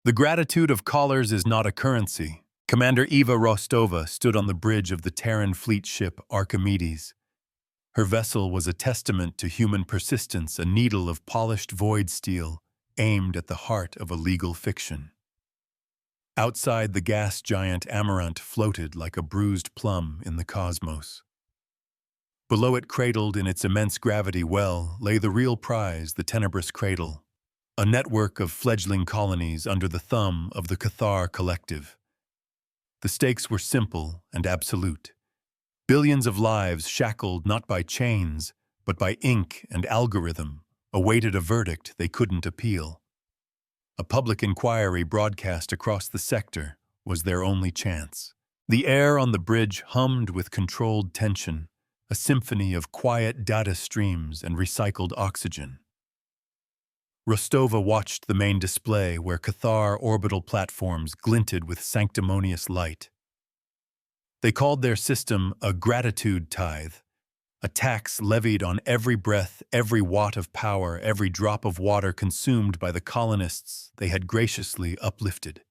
The gratitude of callers is not a currency. Commander Eva Rostova stood on the bridge of the Terran fleet ship Archimedes. Her vessel was a testament to human persistence, a needle of polished void steel aimed at the heart of a legal fiction. Outside, the gas giant Amaranth floated like a bruised plum in the cosmos. Below it, cradled in its immense gravity well, lay the real prize, the Tenebrous Cradle, a network of fledgling colonies under the thumb of the Cathar Collective. The stakes were simple and absolute. Billions of lives shackled not by chains, but by ink and algorithm, awaited a verdict they couldn't appeal. A public inquiry broadcast across the sector was their only chance. The air on the bridge hummed with controlled tension, a symphony of quiet data streams and recycled oxygen. Rostova watched the main display where Cathar orbital platforms glinted with sanctimonious light. They called their system a gratitude tithe, a tax levied on every breath, every watt of power, every drop of water consumed by the colonists they had graciously uplifted.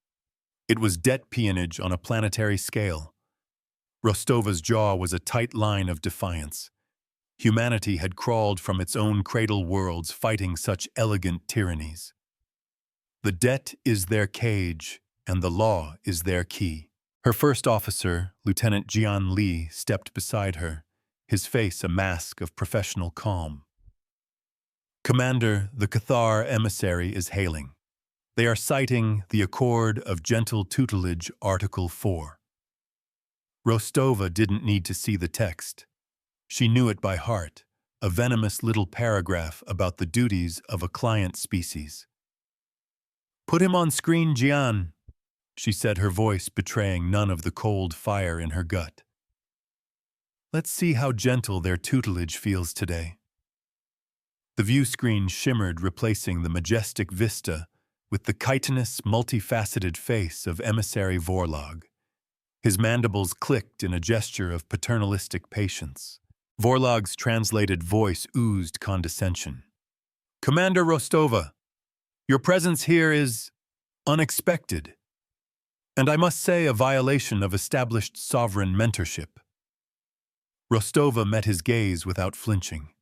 It was debt peonage on a planetary scale. Rostova's jaw was a tight line of defiance. Humanity had crawled from its own cradle worlds fighting such elegant tyrannies. The debt is their cage, and the law is their key. Her first officer, Lieutenant Jian Li, stepped beside her, his face a mask of professional calm. "Commander, the Cathar emissary is hailing. They are citing the Accord of Gentle Tutelage, Article 4. Rostova didn't need to see the text. She knew it by heart, a venomous little paragraph about the duties of a client species. "Put him on screen, Jian," she said, her voice betraying none of the cold fire in her gut. "Let's see how gentle their tutelage feels today." The view screen shimmered, replacing the majestic vista with the chitinous, multifaceted face of Emissary Vorlog. His mandibles clicked in a gesture of paternalistic patience. Vorlog's translated voice oozed condescension. "Commander Rostova, your presence here is unexpected, and I must say a violation of established sovereign mentorship." Rostova met his gaze without flinching.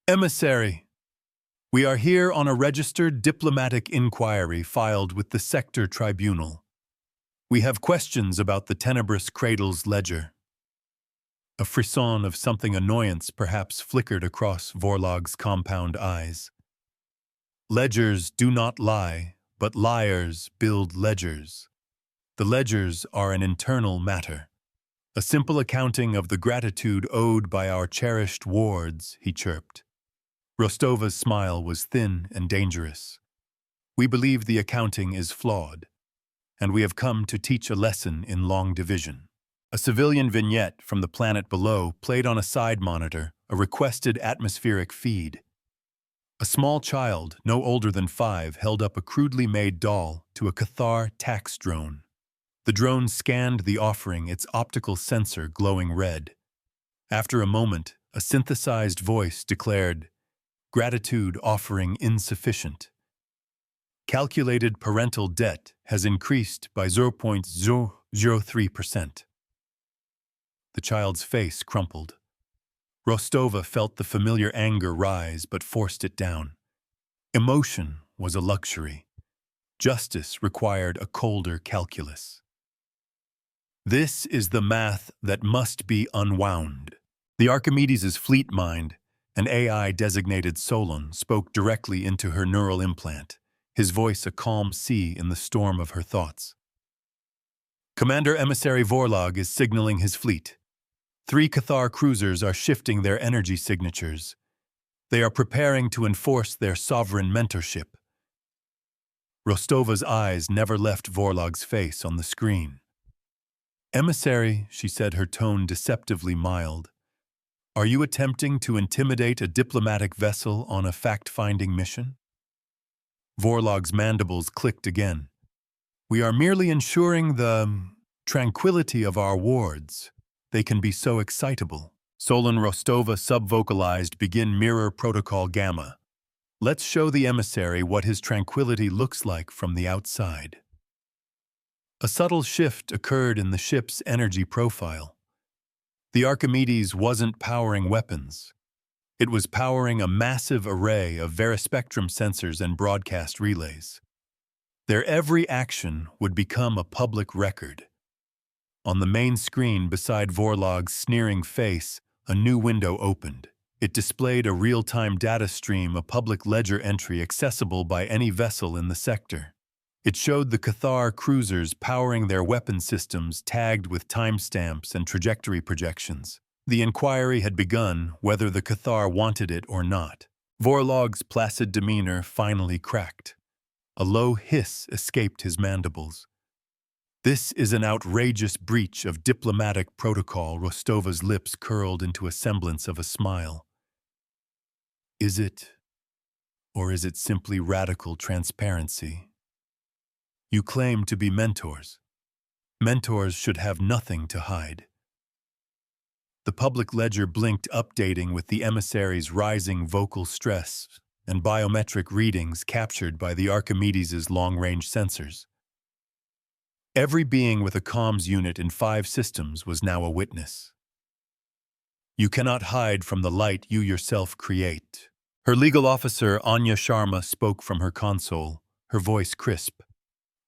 "Emissary, we are here on a registered diplomatic inquiry filed with the Sector Tribunal. We have questions about the Tenebrous Cradle's ledger." A frisson of something annoyance perhaps flickered across Vorlog's compound eyes. "Ledgers do not lie, but liars build ledgers. The ledgers are an internal matter. A simple accounting of the gratitude owed by our cherished wards," he chirped. Rostova's smile was thin and dangerous. "We believe the accounting is flawed, and we have come to teach a lesson in long division." A civilian vignette from the planet below played on a side monitor, a requested atmospheric feed. A small child, no older than 5, held up a crudely made doll to a Cathar tax drone. The drone scanned the offering, its optical sensor glowing red. After a moment, a synthesized voice declared, "Gratitude offering insufficient. Calculated parental debt has increased by 0.003%. The child's face crumpled. Rostova felt the familiar anger rise but forced it down. Emotion was a luxury. Justice required a colder calculus. "This is the math that must be unwound." The Archimedes' fleet mind, an AI-designated Solon, spoke directly into her neural implant, his voice a calm sea in the storm of her thoughts. "Commander Emissary Vorlog is signaling his fleet. 3 Cathar cruisers are shifting their energy signatures. They are preparing to enforce their sovereign mentorship." Rostova's eyes never left Vorlog's face on the screen. "Emissary," she said, her tone deceptively mild, "are you attempting to intimidate a diplomatic vessel on a fact-finding mission?" Vorlog's mandibles clicked again. "We are merely ensuring the tranquility of our wards. They can be so excitable." Solon Rostova subvocalized, "Begin mirror protocol gamma." Let's show the emissary what his tranquility looks like from the outside. A subtle shift occurred in the ship's energy profile. The Archimedes wasn't powering weapons. It was powering a massive array of verispectrum sensors and broadcast relays. Their every action would become a public record. On the main screen beside Vorlog's sneering face, a new window opened. It displayed a real-time data stream, a public ledger entry accessible by any vessel in the sector. It showed the Cathar cruisers powering their weapon systems tagged with timestamps and trajectory projections. The inquiry had begun, whether the Cathar wanted it or not. Vorlog's placid demeanor finally cracked. A low hiss escaped his mandibles. This is an outrageous breach of diplomatic protocol. Rostova's lips curled into a semblance of a smile. Is it, or is it simply radical transparency? You claim to be mentors. Mentors should have nothing to hide. The public ledger blinked, updating with the emissary's rising vocal stress and biometric readings captured by the Archimedes' long-range sensors. Every being with a comms unit in 5 systems was now a witness. You cannot hide from the light you yourself create. Her legal officer, Anya Sharma, spoke from her console, her voice crisp.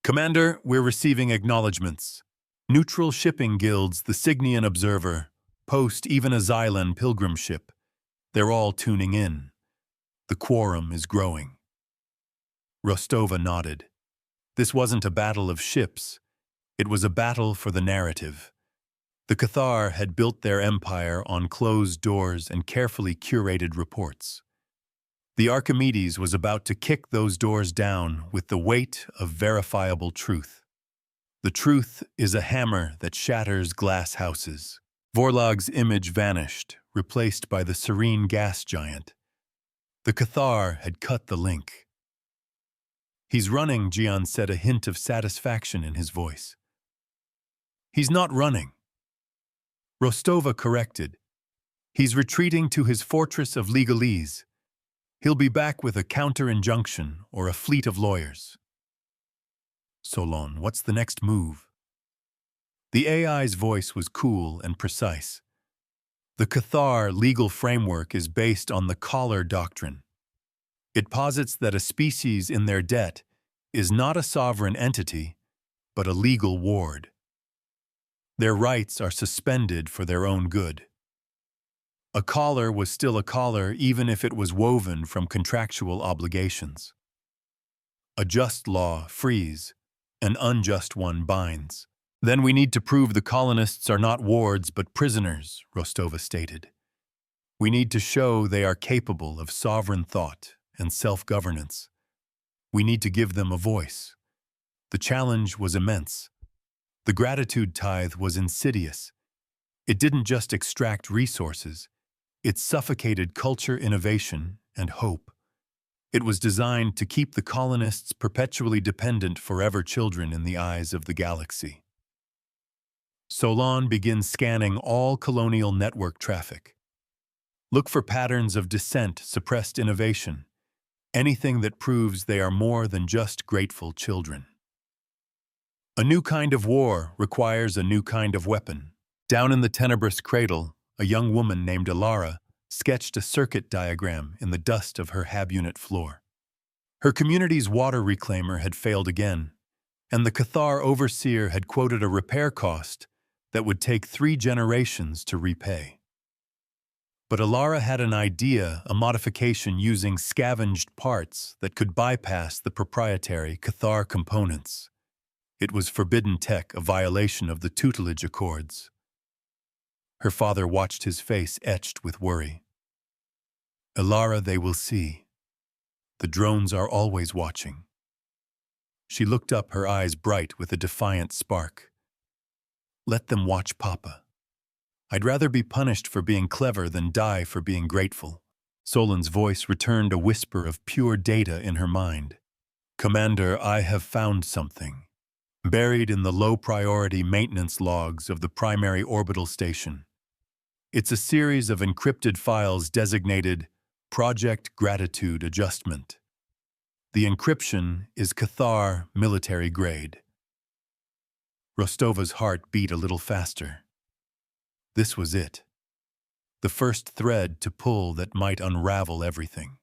Commander, we're receiving acknowledgements. Neutral shipping guilds, the Cygnian Observer, Post, even a Xylan pilgrim ship. They're all tuning in. The quorum is growing. Rostova nodded. This wasn't a battle of ships. It was a battle for the narrative. The Cathar had built their empire on closed doors and carefully curated reports. The Archimedes was about to kick those doors down with the weight of verifiable truth. The truth is a hammer that shatters glass houses. Vorlog's image vanished, replaced by the serene gas giant. The Cathar had cut the link. He's running, Gian said, a hint of satisfaction in his voice. He's not running. Rostova corrected. He's retreating to his fortress of legalese. He'll be back with a counter-injunction or a fleet of lawyers. Solon, what's the next move? The AI's voice was cool and precise. The Cathar legal framework is based on the collar doctrine. It posits that a species in their debt is not a sovereign entity, but a legal ward. Their rights are suspended for their own good. A collar was still a collar even if it was woven from contractual obligations. A just law frees, an unjust one binds. Then we need to prove the colonists are not wards but prisoners, Rostova stated. We need to show they are capable of sovereign thought and self-governance. We need to give them a voice. The challenge was immense. The gratitude tithe was insidious. It didn't just extract resources. It suffocated culture, innovation, and hope. It was designed to keep the colonists perpetually dependent, forever children in the eyes of the galaxy. Solon begins scanning all colonial network traffic. Look for patterns of dissent, suppressed innovation, anything that proves they are more than just grateful children. A new kind of war requires a new kind of weapon. Down in the Tenebrous Cradle, a young woman named Alara sketched a circuit diagram in the dust of her hab unit floor. Her community's water reclaimer had failed again, and the Cathar overseer had quoted a repair cost that would take 3 generations to repay. But Alara had an idea, a modification using scavenged parts that could bypass the proprietary Cathar components. It was forbidden tech, a violation of the tutelage accords. Her father watched his face etched with worry. Alara, they will see. The drones are always watching. She looked up, her eyes bright with a defiant spark. Let them watch Papa. I'd rather be punished for being clever than die for being grateful. Solon's voice returned, a whisper of pure data in her mind. Commander, I have found something. Buried in the low-priority maintenance logs of the primary orbital station. It's a series of encrypted files designated Project Gratitude Adjustment. The encryption is Cathar military grade. Rostova's heart beat a little faster. This was it. The first thread to pull that might unravel everything.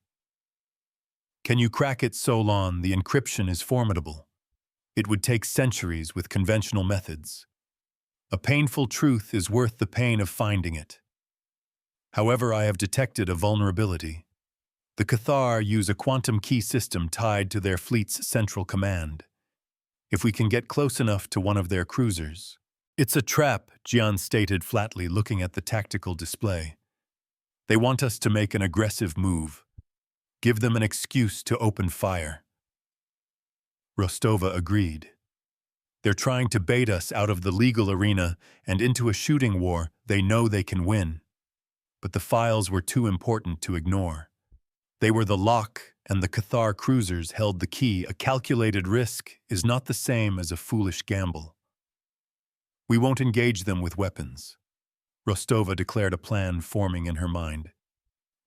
Can you crack it, Solon? The encryption is formidable. It would take centuries with conventional methods. A painful truth is worth the pain of finding it. However, I have detected a vulnerability. The Cathar use a quantum key system tied to their fleet's central command. If we can get close enough to one of their cruisers. It's a trap, Gian stated flatly, looking at the tactical display. They want us to make an aggressive move. Give them an excuse to open fire. Rostova agreed. They're trying to bait us out of the legal arena and into a shooting war they know they can win. But the files were too important to ignore. They were the lock, and the Cathar cruisers held the key. A calculated risk is not the same as a foolish gamble. We won't engage them with weapons. Rostova declared a plan forming in her mind.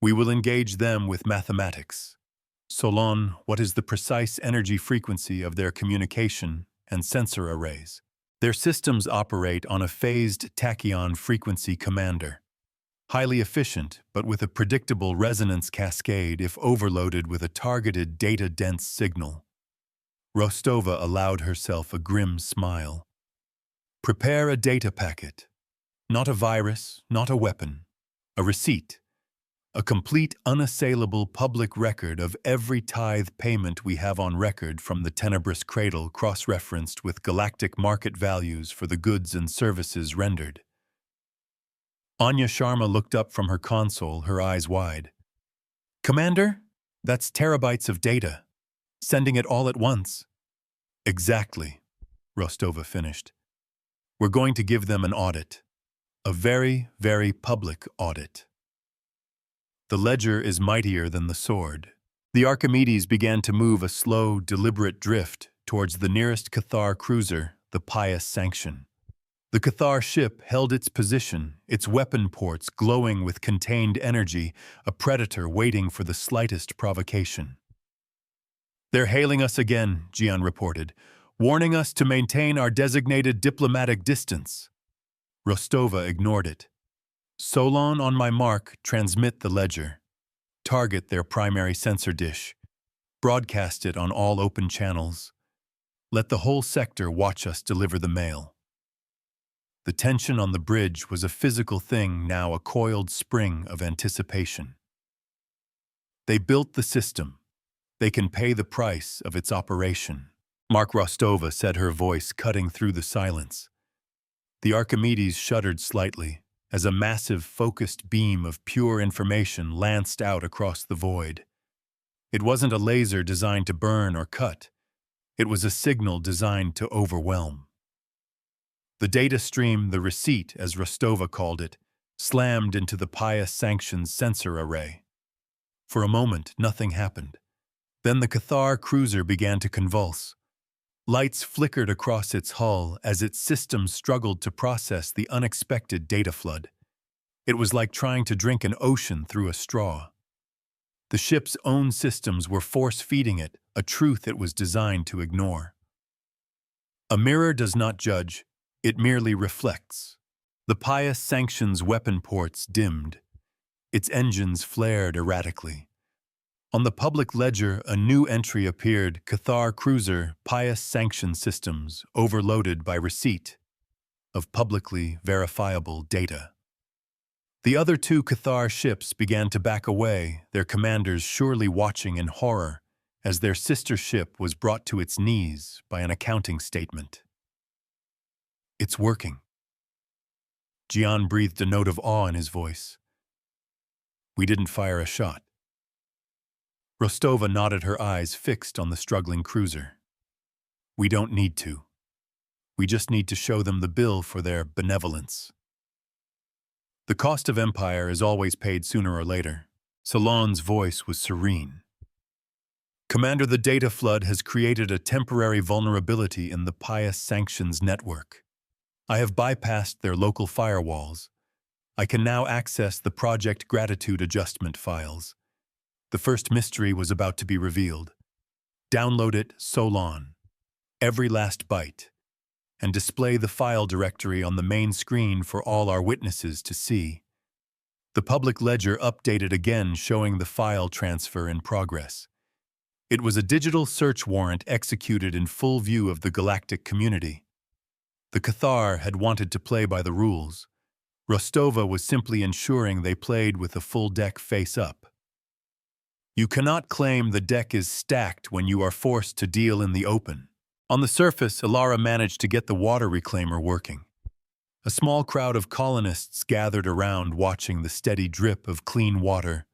We will engage them with mathematics. Solon, what is the precise energy frequency of their communication and sensor arrays? Their systems operate on a phased tachyon frequency commander. Highly efficient, but with a predictable resonance cascade if overloaded with a targeted data-dense signal. Rostova allowed herself a grim smile. Prepare a data packet. Not a virus, not a weapon. A receipt. A complete, unassailable public record of every tithe payment we have on record from the Tenebrous Cradle, cross-referenced with galactic market values for the goods and services rendered. Anya Sharma looked up from her console, her eyes wide. Commander, that's terabytes of data. Sending it all at once. Exactly, Rostova finished. We're going to give them an audit. A very, very public audit. The ledger is mightier than the sword. The Archimedes began to move a slow, deliberate drift towards the nearest Cathar cruiser, the Pious Sanction. The Cathar ship held its position, its weapon ports glowing with contained energy, a predator waiting for the slightest provocation. They're hailing us again, Gian reported, warning us to maintain our designated diplomatic distance. Rostova ignored it. Solon, on my mark, transmit the ledger. Target their primary sensor dish. Broadcast it on all open channels. Let the whole sector watch us deliver the mail. The tension on the bridge was a physical thing, now a coiled spring of anticipation. They built the system. They can pay the price of its operation. Mark Rostova said, her voice cutting through the silence. The Archimedes shuddered slightly as a massive, focused beam of pure information lanced out across the void. It wasn't a laser designed to burn or cut. It was a signal designed to overwhelm. The data stream, the receipt, as Rostova called it, slammed into the Pious Sanction's sensor array. For a moment, nothing happened. Then the Cathar cruiser began to convulse. Lights flickered across its hull as its systems struggled to process the unexpected data flood. It was like trying to drink an ocean through a straw. The ship's own systems were force-feeding it a truth it was designed to ignore. A mirror does not judge, it merely reflects. The Pious Sanction's weapon ports dimmed. Its engines flared erratically. On the public ledger, a new entry appeared, Cathar Cruiser, Pious Sanction Systems, overloaded by receipt of publicly verifiable data. The other two Cathar ships began to back away, their commanders surely watching in horror as their sister ship was brought to its knees by an accounting statement. It's working. Gian breathed a note of awe in his voice. We didn't fire a shot. Rostova nodded, her eyes fixed on the struggling cruiser. We don't need to. We just need to show them the bill for their benevolence. The cost of empire is always paid sooner or later. Solon's voice was serene. Commander, the data flood has created a temporary vulnerability in the Pious Sanctions network. I have bypassed their local firewalls. I can now access the Project Gratitude Adjustment files. The first mystery was about to be revealed. Download it, Solon, every last byte, and display the file directory on the main screen for all our witnesses to see. The public ledger updated again, showing the file transfer in progress. It was a digital search warrant executed in full view of the Galactic community. The Cathar had wanted to play by the rules. Rostova was simply ensuring they played with a full deck face up. You cannot claim the deck is stacked when you are forced to deal in the open. On the surface, Ilara managed to get the water reclaimer working. A small crowd of colonists gathered around, watching the steady drip of clean water,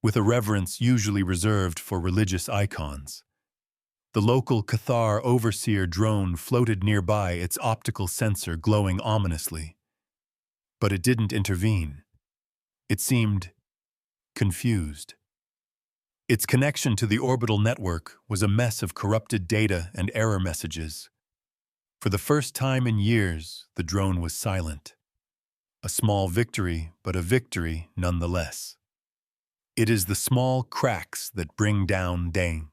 with a reverence usually reserved for religious icons. The local Cathar overseer drone floated nearby, its optical sensor glowing ominously. But it didn't intervene. It seemed confused. Its connection to the orbital network was a mess of corrupted data and error messages. For the first time in years, the drone was silent. A small victory, but a victory nonetheless. It is the small cracks that bring down Dane.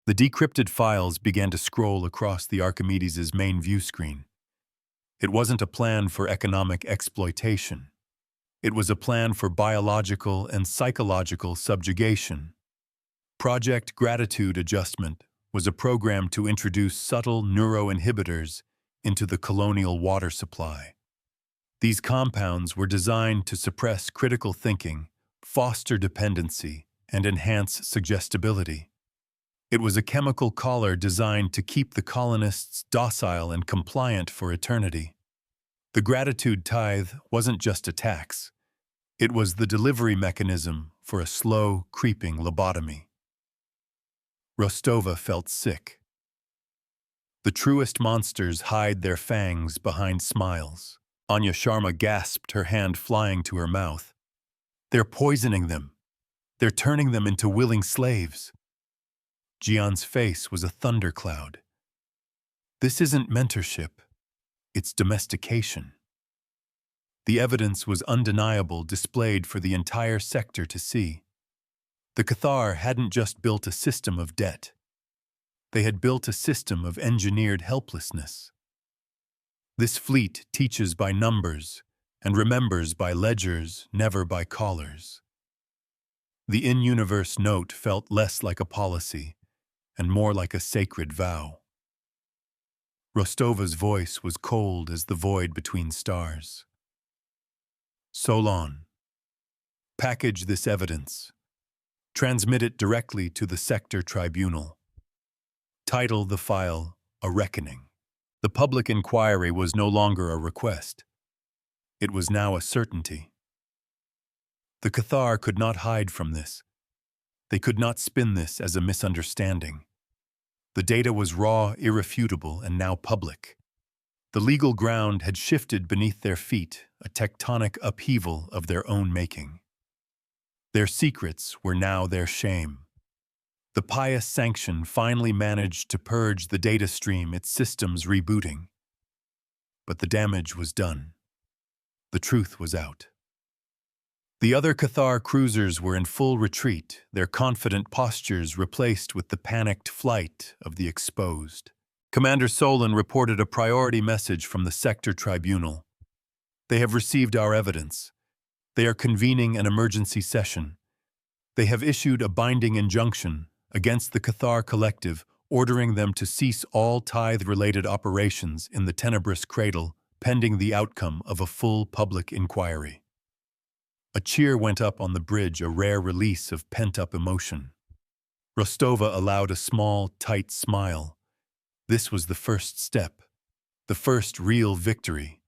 The decrypted files began to scroll across the Archimedes' main view screen. It wasn't a plan for economic exploitation. It was a plan for biological and psychological subjugation. Project Gratitude Adjustment was a program to introduce subtle neuroinhibitors into the colonial water supply. These compounds were designed to suppress critical thinking, foster dependency, and enhance suggestibility. It was a chemical collar designed to keep the colonists docile and compliant for eternity. The gratitude tithe wasn't just a tax. It was the delivery mechanism for a slow, creeping lobotomy. Rostova felt sick. The truest monsters hide their fangs behind smiles. Anya Sharma gasped, her hand flying to her mouth. They're poisoning them. They're turning them into willing slaves. Jian's face was a thundercloud. This isn't mentorship. It's domestication. The evidence was undeniable, displayed for the entire sector to see. The Cathar hadn't just built a system of debt. They had built a system of engineered helplessness. This fleet teaches by numbers and remembers by ledgers, never by callers. The in-universe note felt less like a policy and more like a sacred vow. Rostova's voice was cold as the void between stars. Solon, package this evidence. Transmit it directly to the sector tribunal. Title the file, A Reckoning. The public inquiry was no longer a request. It was now a certainty. The Cathar could not hide from this. They could not spin this as a misunderstanding. The data was raw, irrefutable, and now public. The legal ground had shifted beneath their feet, a tectonic upheaval of their own making. Their secrets were now their shame. The pious sanction finally managed to purge the data stream, its systems rebooting. But the damage was done. The truth was out. The other Cathar cruisers were in full retreat, their confident postures replaced with the panicked flight of the exposed. Commander Solon reported a priority message from the sector tribunal. They have received our evidence. They are convening an emergency session. They have issued a binding injunction against the Cathar Collective, ordering them to cease all tithe-related operations in the Tenebrous Cradle, pending the outcome of a full public inquiry. A cheer went up on the bridge, a rare release of pent-up emotion. Rostova allowed a small, tight smile. This was the first step, the first real victory,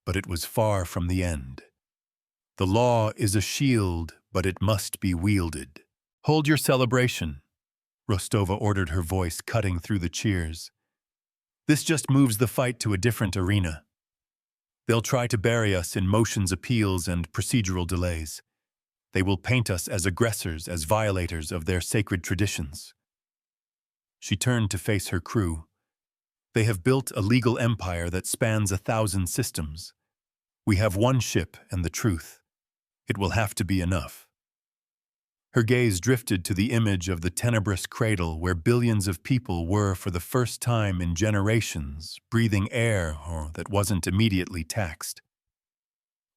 but it was far from the end. The law is a shield, but it must be wielded. Hold your celebration, Rostova ordered, her voice cutting through the cheers. This just moves the fight to a different arena. They'll try to bury us in motions appeals and procedural delays. They will paint us as aggressors, as violators of their sacred traditions. She turned to face her crew. They have built a legal empire that spans 1,000 systems. We have one ship and the truth. It will have to be enough. Her gaze drifted to the image of the Tenebrous Cradle where billions of people were for the first time in generations breathing air that wasn't immediately taxed.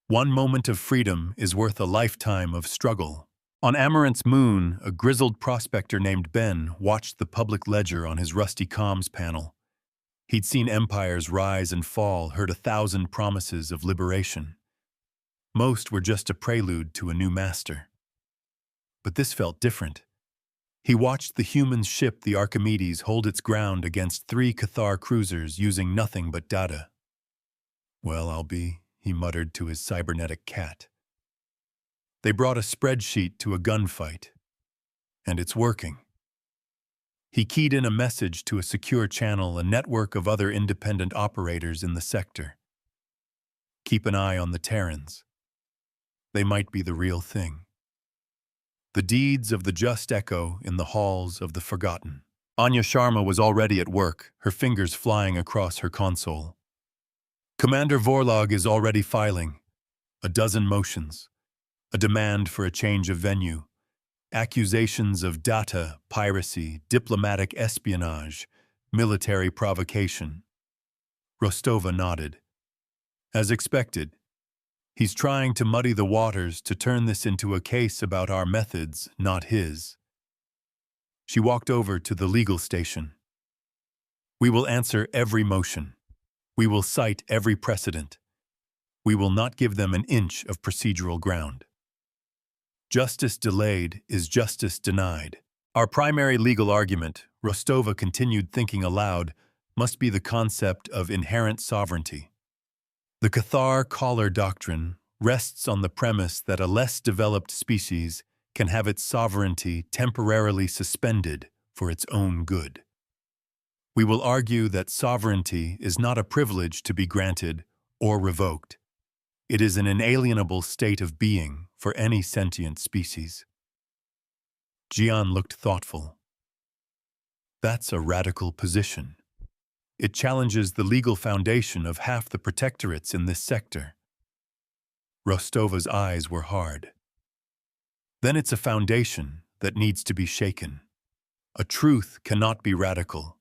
One moment of freedom is worth a lifetime of struggle. On Amarant's moon, a grizzled prospector named Ben watched the public ledger on his rusty comms panel. He'd seen empires rise and fall, heard 1,000 promises of liberation. Most were just a prelude to a new master. But this felt different. He watched the human ship, the Archimedes, hold its ground against 3 Cathar cruisers using nothing but data. "Well, I'll be," he muttered to his cybernetic cat. They brought a spreadsheet to a gunfight. And it's working. He keyed in a message to a secure channel, a network of other independent operators in the sector. "Keep an eye on the Terrans. They might be the real thing." The deeds of the just echo in the halls of the forgotten. Anya Sharma was already at work, her fingers flying across her console. Commander Vorlog is already filing. A dozen motions. A demand for a change of venue. Accusations of data, piracy, diplomatic espionage, military provocation. Rostova nodded. As expected. He's trying to muddy the waters to turn this into a case about our methods, not his. She walked over to the legal station. "We will answer every motion. We will cite every precedent. We will not give them an inch of procedural ground. Justice delayed is justice denied. Our primary legal argument," Rostova continued thinking aloud, "must be the concept of inherent sovereignty. The Cathar collar doctrine rests on the premise that a less developed species can have its sovereignty temporarily suspended for its own good. We will argue that sovereignty is not a privilege to be granted or revoked. It is an inalienable state of being for any sentient species." Jian looked thoughtful. That's a radical position. It challenges the legal foundation of half the protectorates in this sector. Rostova's eyes were hard. Then it's a foundation that needs to be shaken. A truth cannot be radical.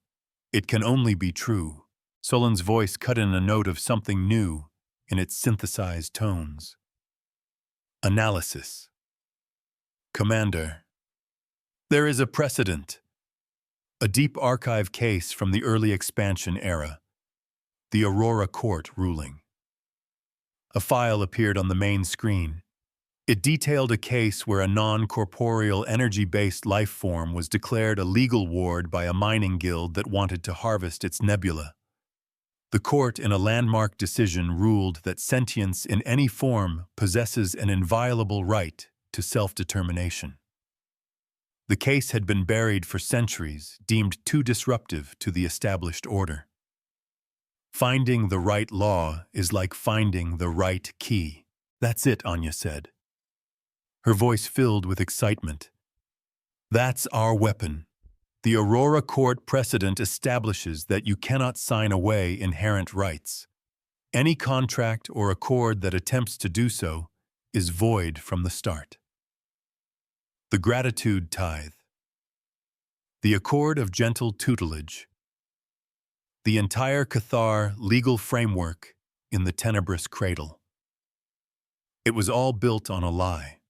It can only be true. Solon's voice cut in a note of something new in its synthesized tones. Analysis. "Commander, there is a precedent. A deep archive case from the early expansion era. The Aurora Court ruling." A file appeared on the main screen. It detailed a case where a non-corporeal energy-based life form was declared a legal ward by a mining guild that wanted to harvest its nebula. The court, in a landmark decision, ruled that sentience in any form possesses an inviolable right to self-determination. The case had been buried for centuries, deemed too disruptive to the established order. Finding the right law is like finding the right key. "That's it," Anya said. Her voice filled with excitement. "That's our weapon. The Aurora Court precedent establishes that you cannot sign away inherent rights. Any contract or accord that attempts to do so is void from the start." The Gratitude Tithe. The Accord of Gentle Tutelage. The entire Cathar legal framework in the Tenebrous Cradle. It was all built on a lie.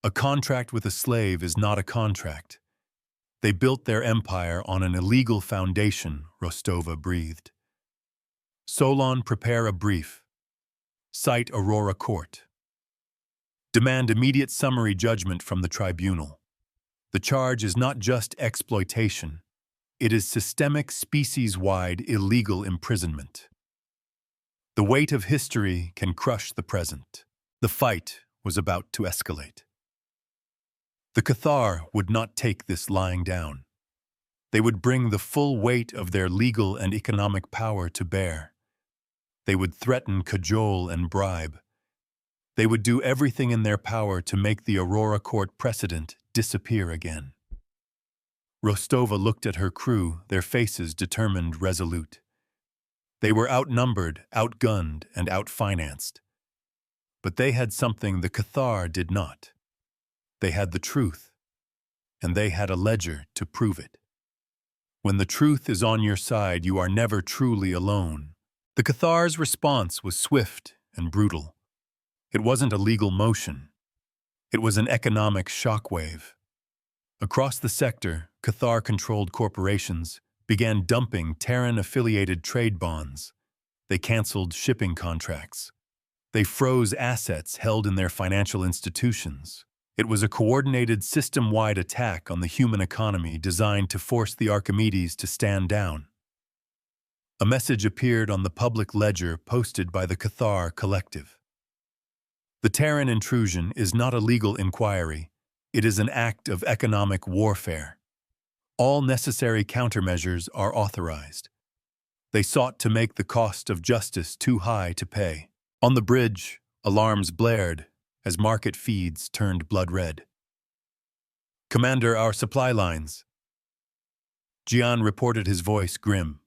A contract with a slave is not a contract. They built their empire on an illegal foundation, Rostova breathed. "Solon, prepare a brief. Cite Aurora Court. Demand immediate summary judgment from the tribunal. The charge is not just exploitation. It is systemic, species-wide illegal imprisonment. The weight of history can crush the present." The fight was about to escalate. The Cathar would not take this lying down. They would bring the full weight of their legal and economic power to bear. They would threaten, cajole, and bribe. They would do everything in their power to make the Aurora Court precedent disappear again. Rostova looked at her crew, their faces determined, resolute. They were outnumbered, outgunned, and outfinanced. But they had something the Cathar did not. They had the truth, and they had a ledger to prove it. When the truth is on your side, you are never truly alone. The Cathar's response was swift and brutal. It wasn't a legal motion. It was an economic shockwave. Across the sector, Cathar-controlled corporations began dumping Terran-affiliated trade bonds. They canceled shipping contracts. They froze assets held in their financial institutions. It was a coordinated system-wide attack on the human economy designed to force the Archimedes to stand down. A message appeared on the public ledger posted by the Cathar Collective. The Terran intrusion is not a legal inquiry. It is an act of economic warfare. All necessary countermeasures are authorized. They sought to make the cost of justice too high to pay. On the bridge, alarms blared as market feeds turned blood red. "Commander, our supply lines." Jian reported, his voice grim.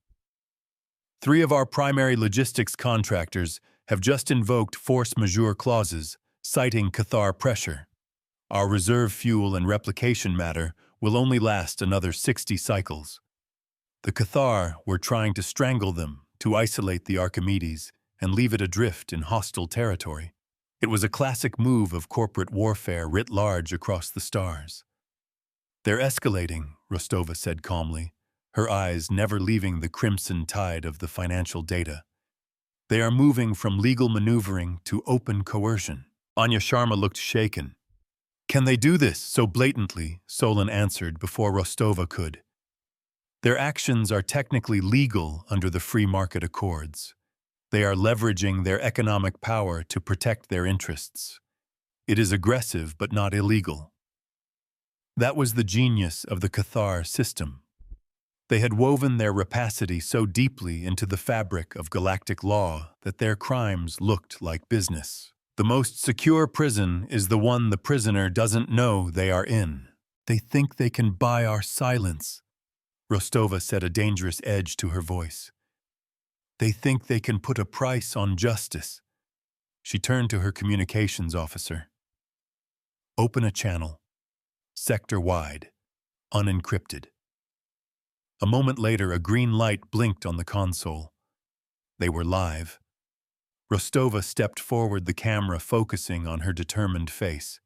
"3 of our primary logistics contractors have just invoked force majeure clauses, citing Cathar pressure. Our reserve fuel and replication matter will only last another 60 cycles. The Cathar were trying to strangle them, to isolate the Archimedes, and leave it adrift in hostile territory. It was a classic move of corporate warfare writ large across the stars. They're escalating, Rostova said calmly, her eyes never leaving the crimson tide of the financial data. They are moving from legal maneuvering to open coercion. Anya Sharma looked shaken. Can they do this so blatantly? Solon answered before Rostova could. Their actions are technically legal under the free market accords. They are leveraging their economic power to protect their interests. It is aggressive but not illegal. That was the genius of the Cathar system. They had woven their rapacity so deeply into the fabric of galactic law that their crimes looked like business. The most secure prison is the one the prisoner doesn't know they are in. They think they can buy our silence. Rostova said, a dangerous edge to her voice. They think they can put a price on justice. She turned to her communications officer. Open a channel. Sector-wide. Unencrypted. A moment later, a green light blinked on the console. They were live. Rostova stepped forward, the camera focusing on her determined face.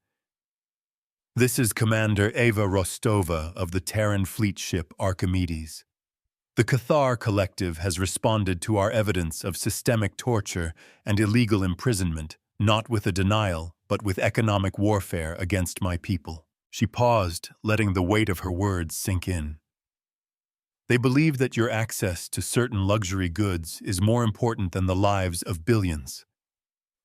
This is Commander Eva Rostova of the Terran fleet ship Archimedes. The Cathar Collective has responded to our evidence of systemic torture and illegal imprisonment, not with a denial, but with economic warfare against my people. She paused, letting the weight of her words sink in. They believe that your access to certain luxury goods is more important than the lives of billions.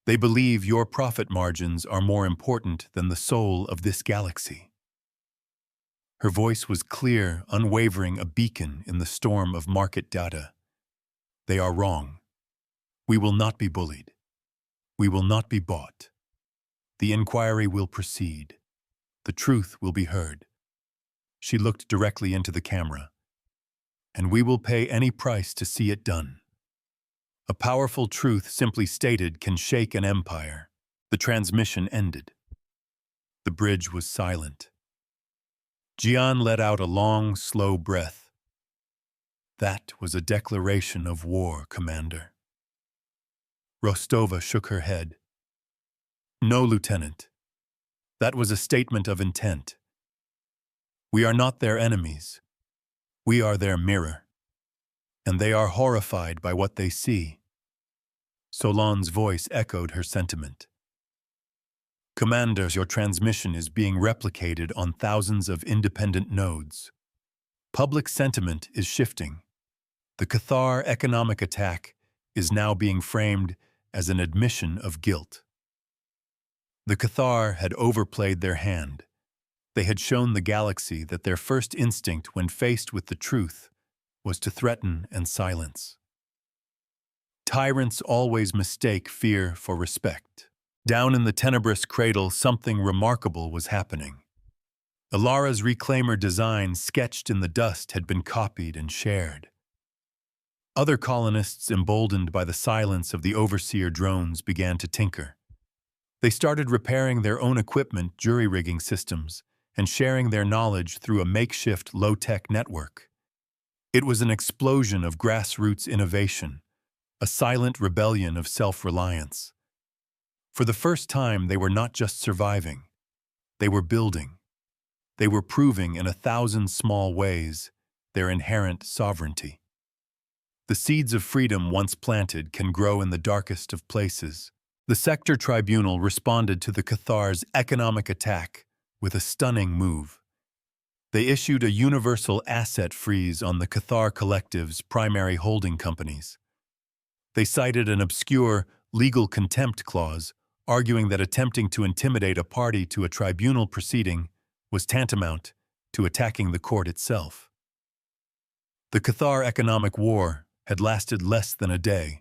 They believe your profit margins are more important than the soul of this galaxy. Her voice was clear, unwavering, a beacon in the storm of market data. They are wrong. We will not be bullied. We will not be bought. The inquiry will proceed. The truth will be heard. She looked directly into the camera. And we will pay any price to see it done. A powerful truth simply stated can shake an empire. The transmission ended. The bridge was silent. Jian let out a long, slow breath. That was a declaration of war, Commander. Rostova shook her head. No, Lieutenant. That was a statement of intent. We are not their enemies. We are their mirror. And they are horrified by what they see. Solon's voice echoed her sentiment. Commanders, your transmission is being replicated on thousands of independent nodes. Public sentiment is shifting. The Cathar economic attack is now being framed as an admission of guilt. The Cathar had overplayed their hand. They had shown the galaxy that their first instinct when faced with the truth was to threaten and silence. Tyrants always mistake fear for respect. Down in the Tenebrous Cradle, something remarkable was happening. Ilara's reclaimer design sketched in the dust had been copied and shared. Other colonists, emboldened by the silence of the overseer drones, began to tinker. They started repairing their own equipment, jury-rigging systems, and sharing their knowledge through a makeshift low-tech network. It was an explosion of grassroots innovation, a silent rebellion of self-reliance. For the first time, they were not just surviving. They were building. They were proving in 1,000 small ways their inherent sovereignty. The seeds of freedom once planted can grow in the darkest of places. The Sector Tribunal responded to the Cathar's economic attack with a stunning move. They issued a universal asset freeze on the Cathar Collective's primary holding companies. They cited an obscure legal contempt clause, arguing that attempting to intimidate a party to a tribunal proceeding was tantamount to attacking the court itself. The Cathar economic war had lasted less than a day.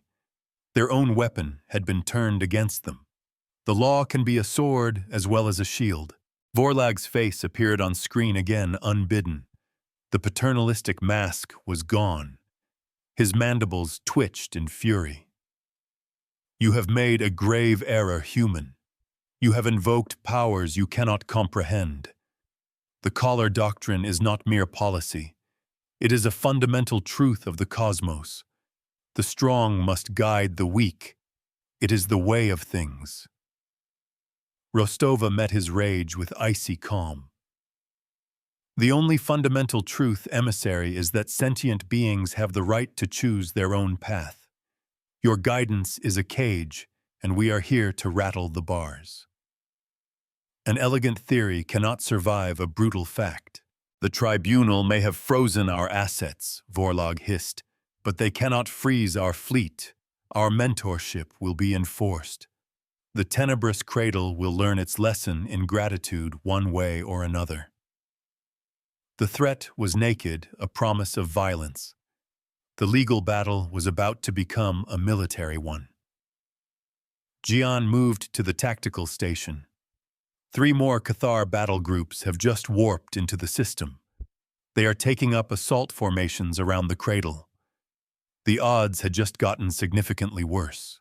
Their own weapon had been turned against them. The law can be a sword as well as a shield. Vorlag's face appeared on screen again unbidden. The paternalistic mask was gone. His mandibles twitched in fury. You have made a grave error, human. You have invoked powers you cannot comprehend. The collar doctrine is not mere policy. It is a fundamental truth of the cosmos. The strong must guide the weak. It is the way of things. Rostova met his rage with icy calm. The only fundamental truth, emissary, is that sentient beings have the right to choose their own path. Your guidance is a cage, and we are here to rattle the bars. An elegant theory cannot survive a brutal fact. The tribunal may have frozen our assets, Vorlag hissed, but they cannot freeze our fleet. Our mentorship will be enforced. The Tenebrous Cradle will learn its lesson in gratitude one way or another. The threat was naked, a promise of violence. The legal battle was about to become a military one. Jian moved to the tactical station. 3 more Cathar battle groups have just warped into the system. They are taking up assault formations around the cradle. The odds had just gotten significantly worse.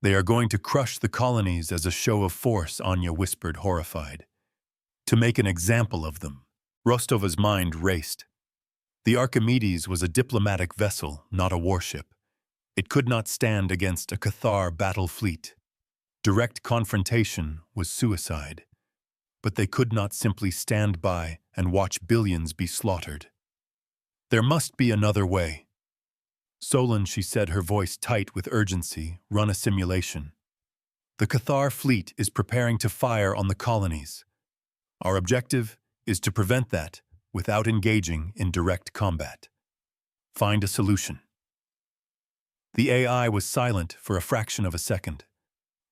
They are going to crush the colonies as a show of force, Anya whispered, horrified. To make an example of them. Rostova's mind raced. The Archimedes was a diplomatic vessel, not a warship. It could not stand against a Cathar battle fleet. Direct confrontation was suicide. But they could not simply stand by and watch billions be slaughtered. There must be another way. Solon, she said, her voice tight with urgency, run a simulation. The Cathar fleet is preparing to fire on the colonies. Our objective is to prevent that without engaging in direct combat. Find a solution. The AI was silent for a fraction of a second.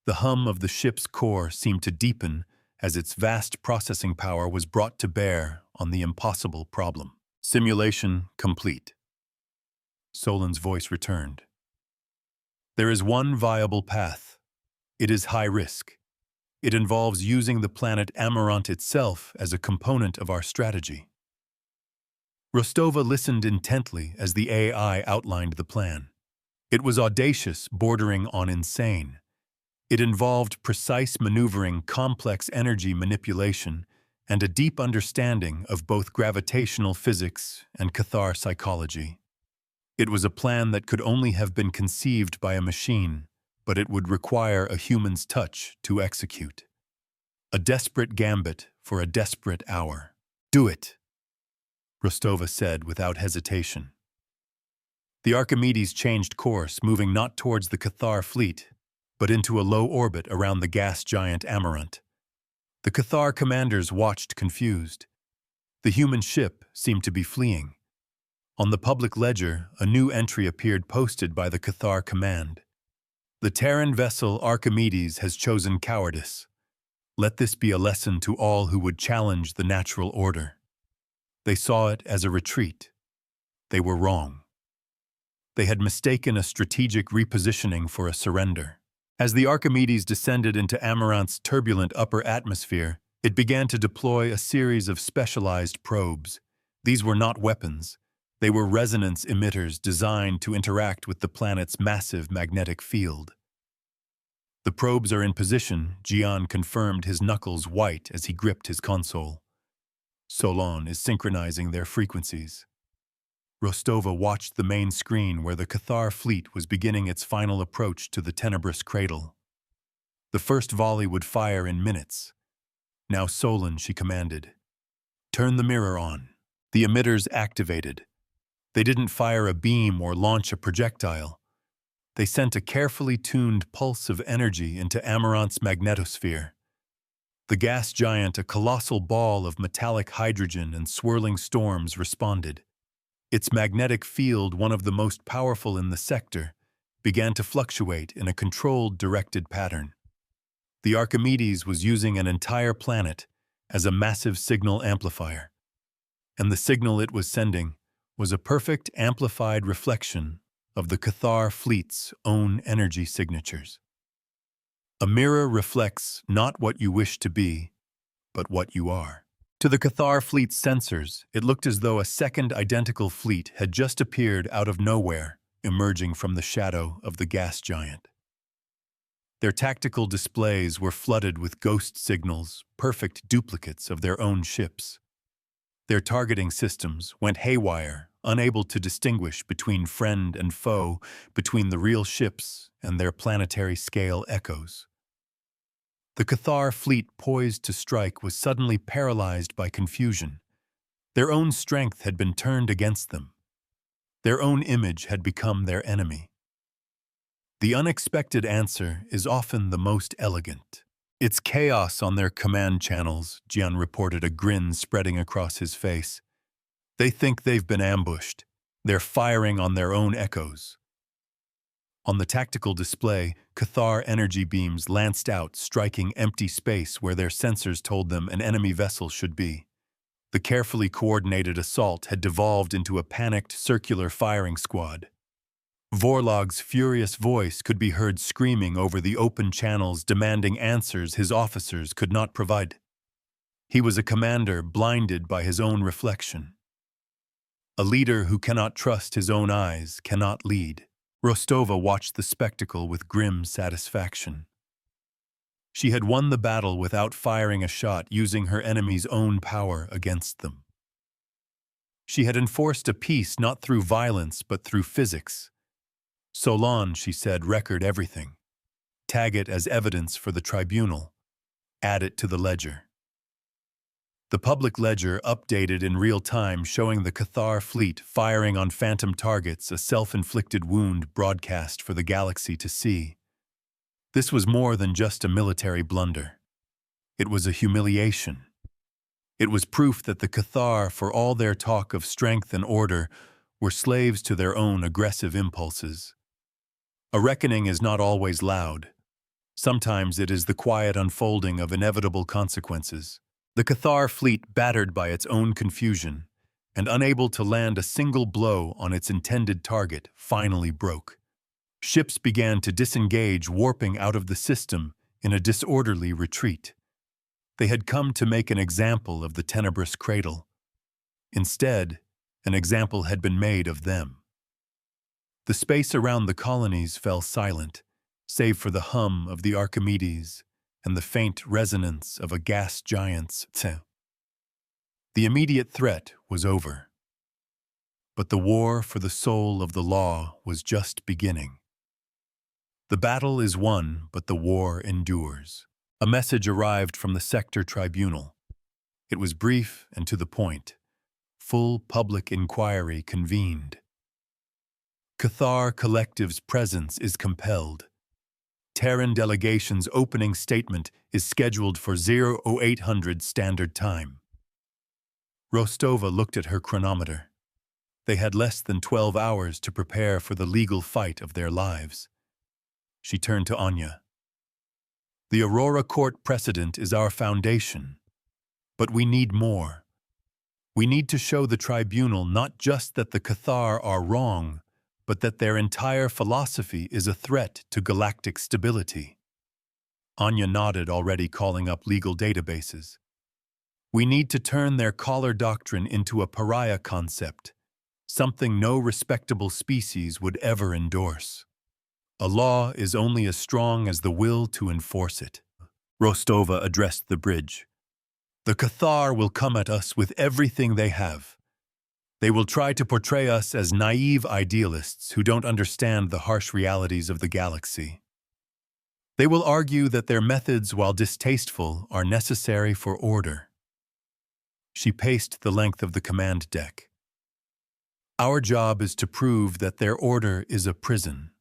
The hum of the ship's core seemed to deepen as its vast processing power was brought to bear on the impossible problem. Simulation complete. Solon's voice returned. There is one viable path. It is high risk. It involves using the planet Amarant itself as a component of our strategy. Rostova listened intently as the AI outlined the plan. It was audacious, bordering on insane. It involved precise maneuvering, complex energy manipulation, and a deep understanding of both gravitational physics and Cathar psychology. It was a plan that could only have been conceived by a machine, but it would require a human's touch to execute. A desperate gambit for a desperate hour. Do it, Rostova said without hesitation. The Archimedes changed course, moving not towards the Cathar fleet, but into a low orbit around the gas giant Amarant. The Cathar commanders watched confused. The human ship seemed to be fleeing. On the public ledger, a new entry appeared posted by the Cathar command. The Terran vessel Archimedes has chosen cowardice. Let this be a lesson to all who would challenge the natural order. They saw it as a retreat. They were wrong. They had mistaken a strategic repositioning for a surrender. As the Archimedes descended into Amarant's turbulent upper atmosphere, it began to deploy a series of specialized probes. These were not weapons. They were resonance emitters designed to interact with the planet's massive magnetic field. The probes are in position, Gian confirmed, his knuckles white as he gripped his console. Solon is synchronizing their frequencies. Rostova watched the main screen where the Cathar fleet was beginning its final approach to the Tenebrous Cradle. The first volley would fire in minutes. Now Solon, she commanded. Turn the mirror on. The emitters activated. They didn't fire a beam or launch a projectile. They sent a carefully tuned pulse of energy into Amarant's magnetosphere. The gas giant, a colossal ball of metallic hydrogen and swirling storms, responded. Its magnetic field, one of the most powerful in the sector, began to fluctuate in a controlled, directed pattern. The Archimedes was using an entire planet as a massive signal amplifier, and the signal it was sending was a perfect amplified reflection of the Cathar fleet's own energy signatures. A mirror reflects not what you wish to be, but what you are. To the Cathar fleet's sensors, it looked as though a second identical fleet had just appeared out of nowhere, emerging from the shadow of the gas giant. Their tactical displays were flooded with ghost signals, perfect duplicates of their own ships. Their targeting systems went haywire, unable to distinguish between friend and foe, between the real ships and their planetary-scale echoes. The Cathar fleet poised to strike was suddenly paralyzed by confusion. Their own strength had been turned against them. Their own image had become their enemy. The unexpected answer is often the most elegant. It's chaos on their command channels, Gian reported, a grin spreading across his face. They think they've been ambushed. They're firing on their own echoes. On the tactical display, Cathar energy beams lanced out, striking empty space where their sensors told them an enemy vessel should be. The carefully coordinated assault had devolved into a panicked circular firing squad. Vorlog's furious voice could be heard screaming over the open channels, demanding answers his officers could not provide. He was a commander blinded by his own reflection. A leader who cannot trust his own eyes cannot lead. Rostova watched the spectacle with grim satisfaction. She had won the battle without firing a shot, using her enemy's own power against them. She had enforced a peace not through violence but through physics. Solon, she said, record everything. Tag it as evidence for the tribunal. Add it to the ledger. The public ledger updated in real time, showing the Cathar fleet firing on phantom targets, a self-inflicted wound broadcast for the galaxy to see. This was more than just a military blunder. It was a humiliation. It was proof that the Cathar, for all their talk of strength and order, were slaves to their own aggressive impulses. A reckoning is not always loud. Sometimes it is the quiet unfolding of inevitable consequences. The Cathar fleet, battered by its own confusion and unable to land a single blow on its intended target, finally broke. Ships began to disengage, warping out of the system in a disorderly retreat. They had come to make an example of the Tenebrous Cradle. Instead, an example had been made of them. The space around the colonies fell silent, save for the hum of the Archimedes and the faint resonance of a gas giant's tse. The immediate threat was over. But the war for the soul of the law was just beginning. The battle is won, but the war endures. A message arrived from the sector tribunal. It was brief and to the point. Full public inquiry convened. Cathar Collective's presence is compelled. Terran delegation's opening statement is scheduled for 0800 Standard Time. Rostova looked at her chronometer. They had less than 12 hours to prepare for the legal fight of their lives. She turned to Anya. The Aurora Court precedent is our foundation, but we need more. We need to show the tribunal not just that the Cathar are wrong, but that their entire philosophy is a threat to galactic stability. Anya nodded, already calling up legal databases. We need to turn their collar doctrine into a pariah concept, something no respectable species would ever endorse. A law is only as strong as the will to enforce it. Rostova addressed the bridge. The Cathar will come at us with everything they have. They will try to portray us as naive idealists who don't understand the harsh realities of the galaxy. They will argue that their methods, while distasteful, are necessary for order. She paced the length of the command deck. Our job is to prove that their order is a prison,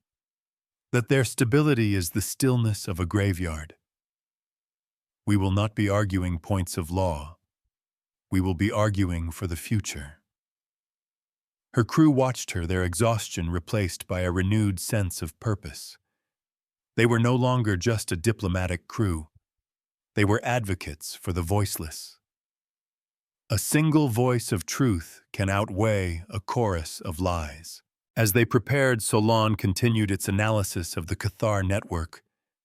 that their stability is the stillness of a graveyard. We will not be arguing points of law. We will be arguing for the future. Her crew watched her, their exhaustion replaced by a renewed sense of purpose. They were no longer just a diplomatic crew. They were advocates for the voiceless. A single voice of truth can outweigh a chorus of lies. As they prepared, Solon continued its analysis of the Cathar network,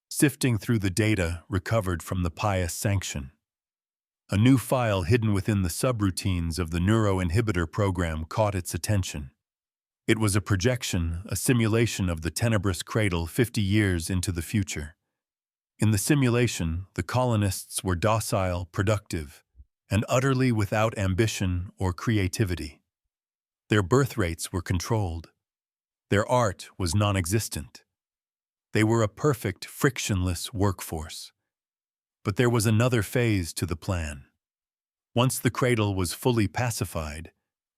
sifting through the data recovered from the pious sanction. A new file hidden within the subroutines of the neuroinhibitor program caught its attention. It was a projection, a simulation of the Tenebrous Cradle 50 years into the future. In the simulation, the colonists were docile, productive, and utterly without ambition or creativity. Their birth rates were controlled. Their art was non-existent. They were a perfect, frictionless workforce. But there was another phase to the plan. Once the cradle was fully pacified,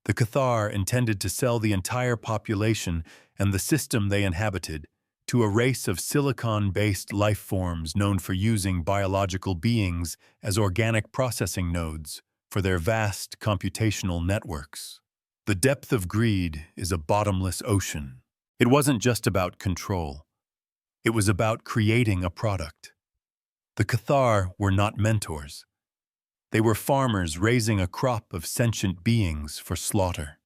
the Cathar intended to sell the entire population and the system they inhabited to a race of silicon-based life forms known for using biological beings as organic processing nodes for their vast computational networks. The depth of greed is a bottomless ocean. It wasn't just about control. It was about creating a product. The Cathar were not mentors. They were farmers raising a crop of sentient beings for slaughter.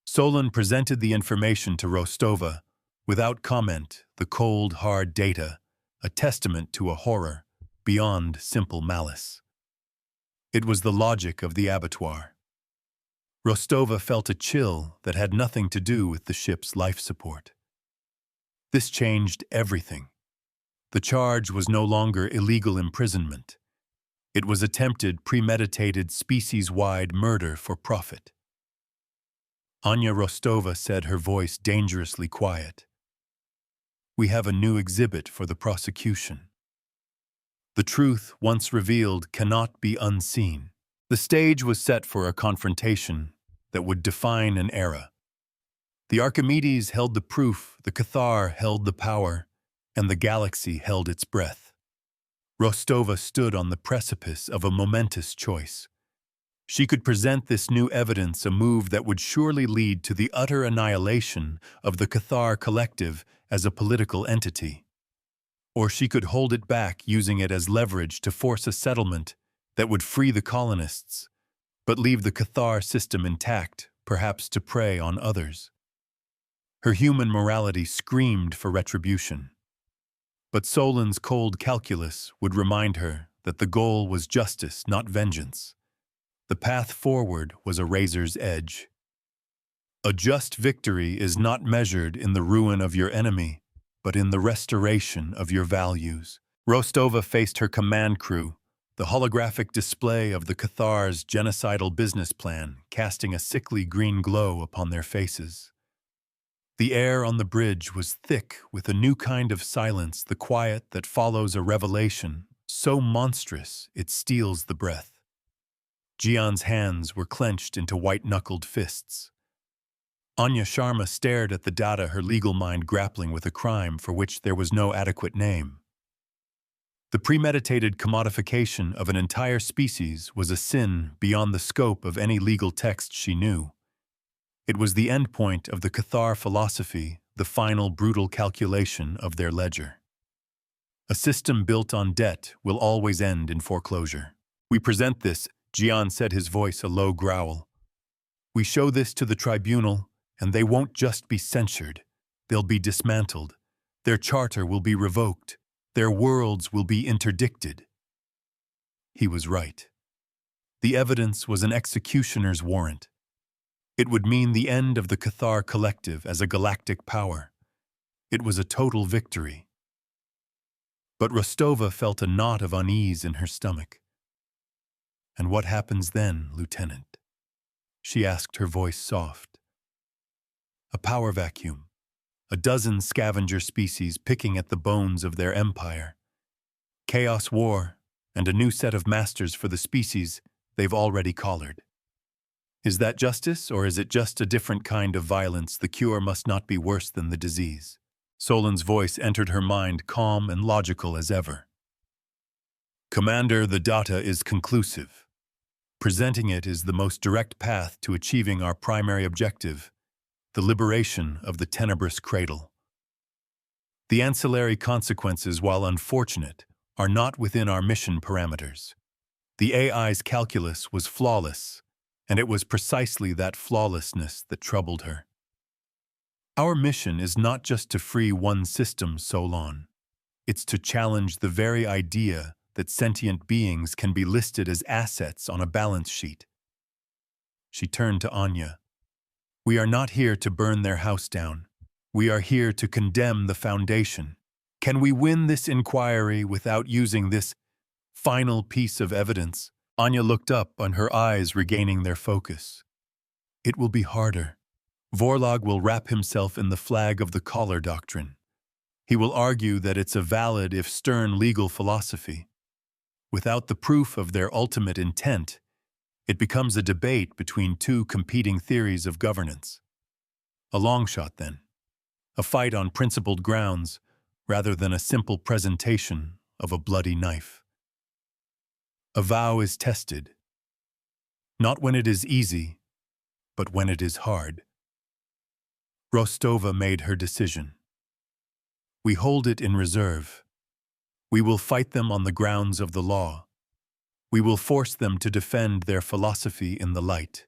Solon presented the information to Rostova, without comment, the cold, hard data, a testament to a horror beyond simple malice. It was the logic of the abattoir. Rostova felt a chill that had nothing to do with the ship's life support. This changed everything. The charge was no longer illegal imprisonment. It was attempted, premeditated, species-wide murder for profit. Anya Rostova said, her voice dangerously quiet. We have a new exhibit for the prosecution. The truth, once revealed, cannot be unseen. The stage was set for a confrontation that would define an era. The Archimedes held the proof, the Cathar held the power, and the galaxy held its breath. Rostova stood on the precipice of a momentous choice. She could present this new evidence, a move that would surely lead to the utter annihilation of the Cathar collective as a political entity. Or she could hold it back, using it as leverage to force a settlement that would free the colonists, but leave the Cathar system intact, perhaps to prey on others. Her human morality screamed for retribution. But Solon's cold calculus would remind her that the goal was justice, not vengeance. The path forward was a razor's edge. A just victory is not measured in the ruin of your enemy, but in the restoration of your values. Rostova faced her command crew, the holographic display of the Cathar's genocidal business plan casting a sickly green glow upon their faces. The air on the bridge was thick with a new kind of silence, the quiet that follows a revelation, so monstrous it steals the breath. Jian's hands were clenched into white-knuckled fists. Anya Sharma stared at the data, her legal mind grappling with a crime for which there was no adequate name. The premeditated commodification of an entire species was a sin beyond the scope of any legal text she knew. It was the endpoint of the Cathar philosophy, the final brutal calculation of their ledger. A system built on debt will always end in foreclosure. We present this, Jian said, his voice a low growl. We show this to the tribunal, and they won't just be censured. They'll be dismantled. Their charter will be revoked. Their worlds will be interdicted. He was right. The evidence was an executioner's warrant. It would mean the end of the Cathar collective as a galactic power. It was a total victory. But Rostova felt a knot of unease in her stomach. "And what happens then, Lieutenant?" she asked, her voice soft. "A power vacuum. A dozen scavenger species picking at the bones of their empire. Chaos war, and a new set of masters for the species they've already collared. Is that justice, or is it just a different kind of violence? The cure must not be worse than the disease." Solon's voice entered her mind, calm and logical as ever. "Commander, the data is conclusive. Presenting it is the most direct path to achieving our primary objective, the liberation of the Tenebrous Cradle. The ancillary consequences, while unfortunate, are not within our mission parameters. The AI's calculus was flawless, and it was precisely that flawlessness that troubled her. Our mission is not just to free one system, Solon. It's to challenge the very idea that sentient beings can be listed as assets on a balance sheet." She turned to Anya. "We are not here to burn their house down. We are here to condemn the Foundation. Can we win this inquiry without using this final piece of evidence?" Anya looked up, on her eyes regaining their focus. "It will be harder. Vorlog will wrap himself in the flag of the collar doctrine. He will argue that it's a valid, if stern, legal philosophy. Without the proof of their ultimate intent, it becomes a debate between two competing theories of governance. A long shot, then. A fight on principled grounds, rather than a simple presentation of a bloody knife. A vow is tested, not when it is easy, but when it is hard." Rostova made her decision. "We hold it in reserve. We will fight them on the grounds of the law. We will force them to defend their philosophy in the light.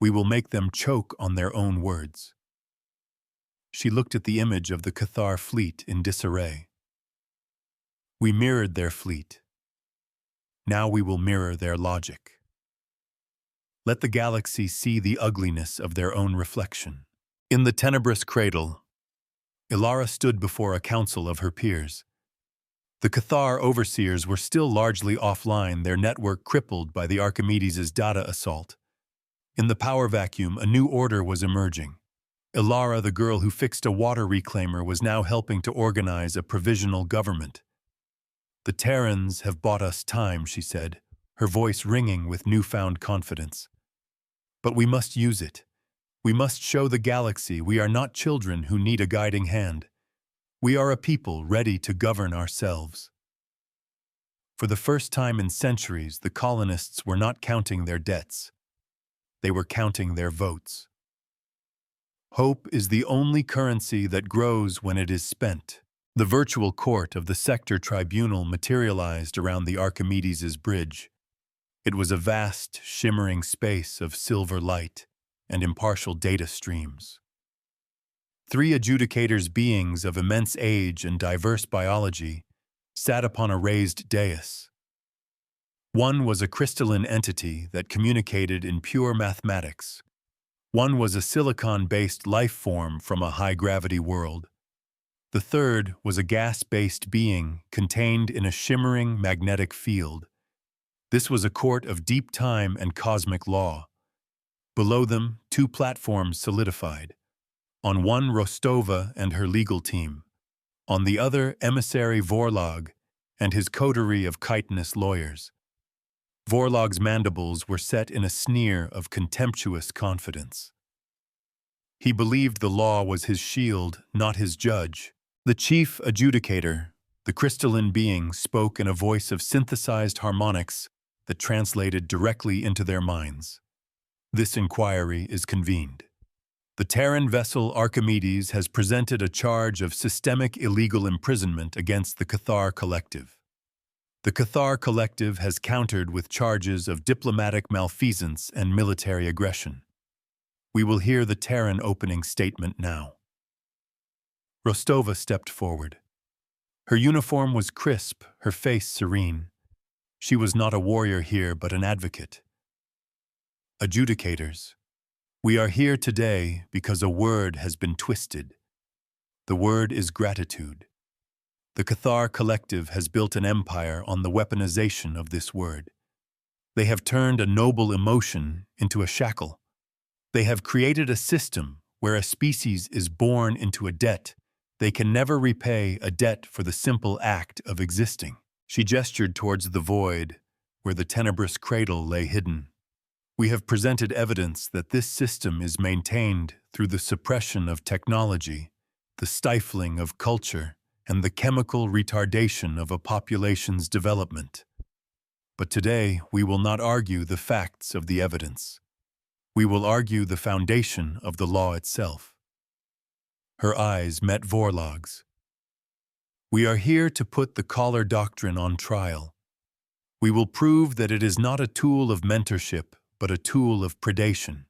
We will make them choke on their own words." She looked at the image of the Cathar fleet in disarray. "We mirrored their fleet. Now we will mirror their logic. Let the galaxy see the ugliness of their own reflection." In the Tenebrous Cradle, Ilara stood before a council of her peers. The Cathar overseers were still largely offline, their network crippled by the Archimedes' data assault. In the power vacuum, a new order was emerging. Ilara, the girl who fixed a water reclaimer, was now helping to organize a provisional government. "The Terrans have bought us time," she said, her voice ringing with newfound confidence. "But we must use it. We must show the galaxy we are not children who need a guiding hand. We are a people ready to govern ourselves." For the first time in centuries, the colonists were not counting their debts. They were counting their votes. Hope is the only currency that grows when it is spent. The virtual court of the sector tribunal materialized around the Archimedes' bridge. It was a vast, shimmering space of silver light and impartial data streams. 3 adjudicators, beings of immense age and diverse biology, sat upon a raised dais. One was a crystalline entity that communicated in pure mathematics. One was a silicon-based life form from a high-gravity world. The third was a gas-based being contained in a shimmering magnetic field. This was a court of deep time and cosmic law. Below them, 2 platforms solidified. On one, Rostova and her legal team. On the other, emissary Vorlog and his coterie of chitinous lawyers. Vorlog's mandibles were set in a sneer of contemptuous confidence. He believed the law was his shield, not his judge. The chief adjudicator, the crystalline being, spoke in a voice of synthesized harmonics that translated directly into their minds. "This inquiry is convened. The Terran vessel Archimedes has presented a charge of systemic illegal imprisonment against the Cathar Collective. The Cathar Collective has countered with charges of diplomatic malfeasance and military aggression. We will hear the Terran opening statement now." Rostova stepped forward. Her uniform was crisp, her face serene. She was not a warrior here, but an advocate. "Adjudicators, we are here today because a word has been twisted. The word is gratitude. The Cathar Collective has built an empire on the weaponization of this word. They have turned a noble emotion into a shackle. They have created a system where a species is born into a debt. They can never repay a debt for the simple act of existing. She gestured towards the void, where the Tenebrous Cradle lay hidden. We have presented evidence that this system is maintained through the suppression of technology, the stifling of culture, and the chemical retardation of a population's development. But today, we will not argue the facts of the evidence. We will argue the foundation of the law itself. Her eyes met Vorlog's. We are here to put the collar doctrine on trial. We will prove that it is not a tool of mentorship, but a tool of predation.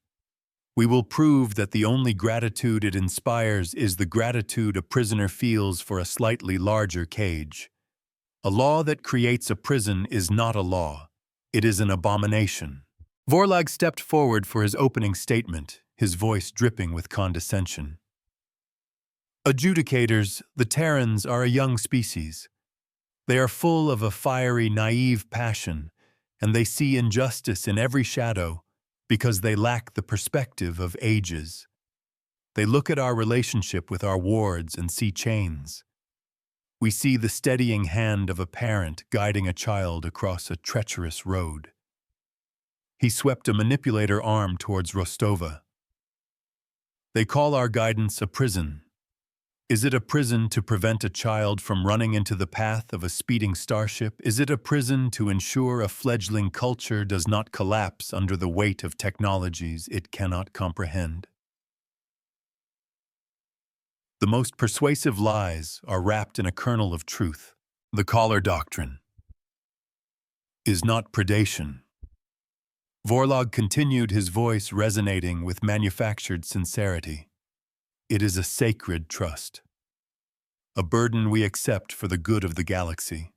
We will prove that the only gratitude it inspires is the gratitude a prisoner feels for a slightly larger cage. A law that creates a prison is not a law. It is an abomination. Vorlog stepped forward for his opening statement, his voice dripping with condescension. Adjudicators, the Terrans are a young species. They are full of a fiery, naive passion, and they see injustice in every shadow because they lack the perspective of ages. They look at our relationship with our wards and see chains. We see the steadying hand of a parent guiding a child across a treacherous road. He swept a manipulator arm towards Rostova. They call our guidance a prison. Is it a prison to prevent a child from running into the path of a speeding starship? Is it a prison to ensure a fledgling culture does not collapse under the weight of technologies it cannot comprehend? The most persuasive lies are wrapped in a kernel of truth. The collar doctrine is not predation. Vorlog continued, his voice resonating with manufactured sincerity. It is a sacred trust, a burden we accept for the good of the galaxy.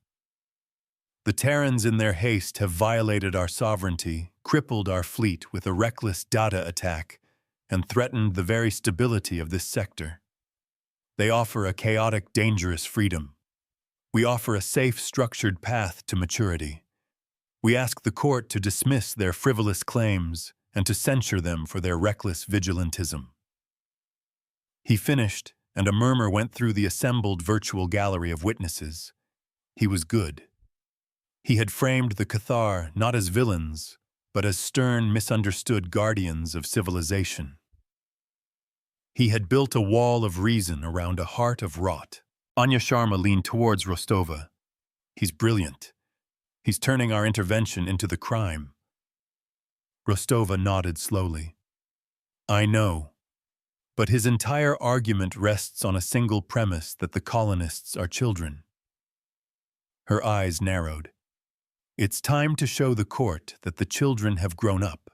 The Terrans in their haste have violated our sovereignty, crippled our fleet with a reckless data attack, and threatened the very stability of this sector. They offer a chaotic, dangerous freedom. We offer a safe, structured path to maturity. We ask the court to dismiss their frivolous claims and to censure them for their reckless vigilantism. He finished, and a murmur went through the assembled virtual gallery of witnesses. He was good. He had framed the Cathar not as villains, but as stern, misunderstood guardians of civilization. He had built a wall of reason around a heart of rot. Anya Sharma leaned towards Rostova. He's brilliant. He's turning our intervention into the crime. Rostova nodded slowly. I know. But his entire argument rests on a single premise that the colonists are children. Her eyes narrowed. It's time to show the court that the children have grown up.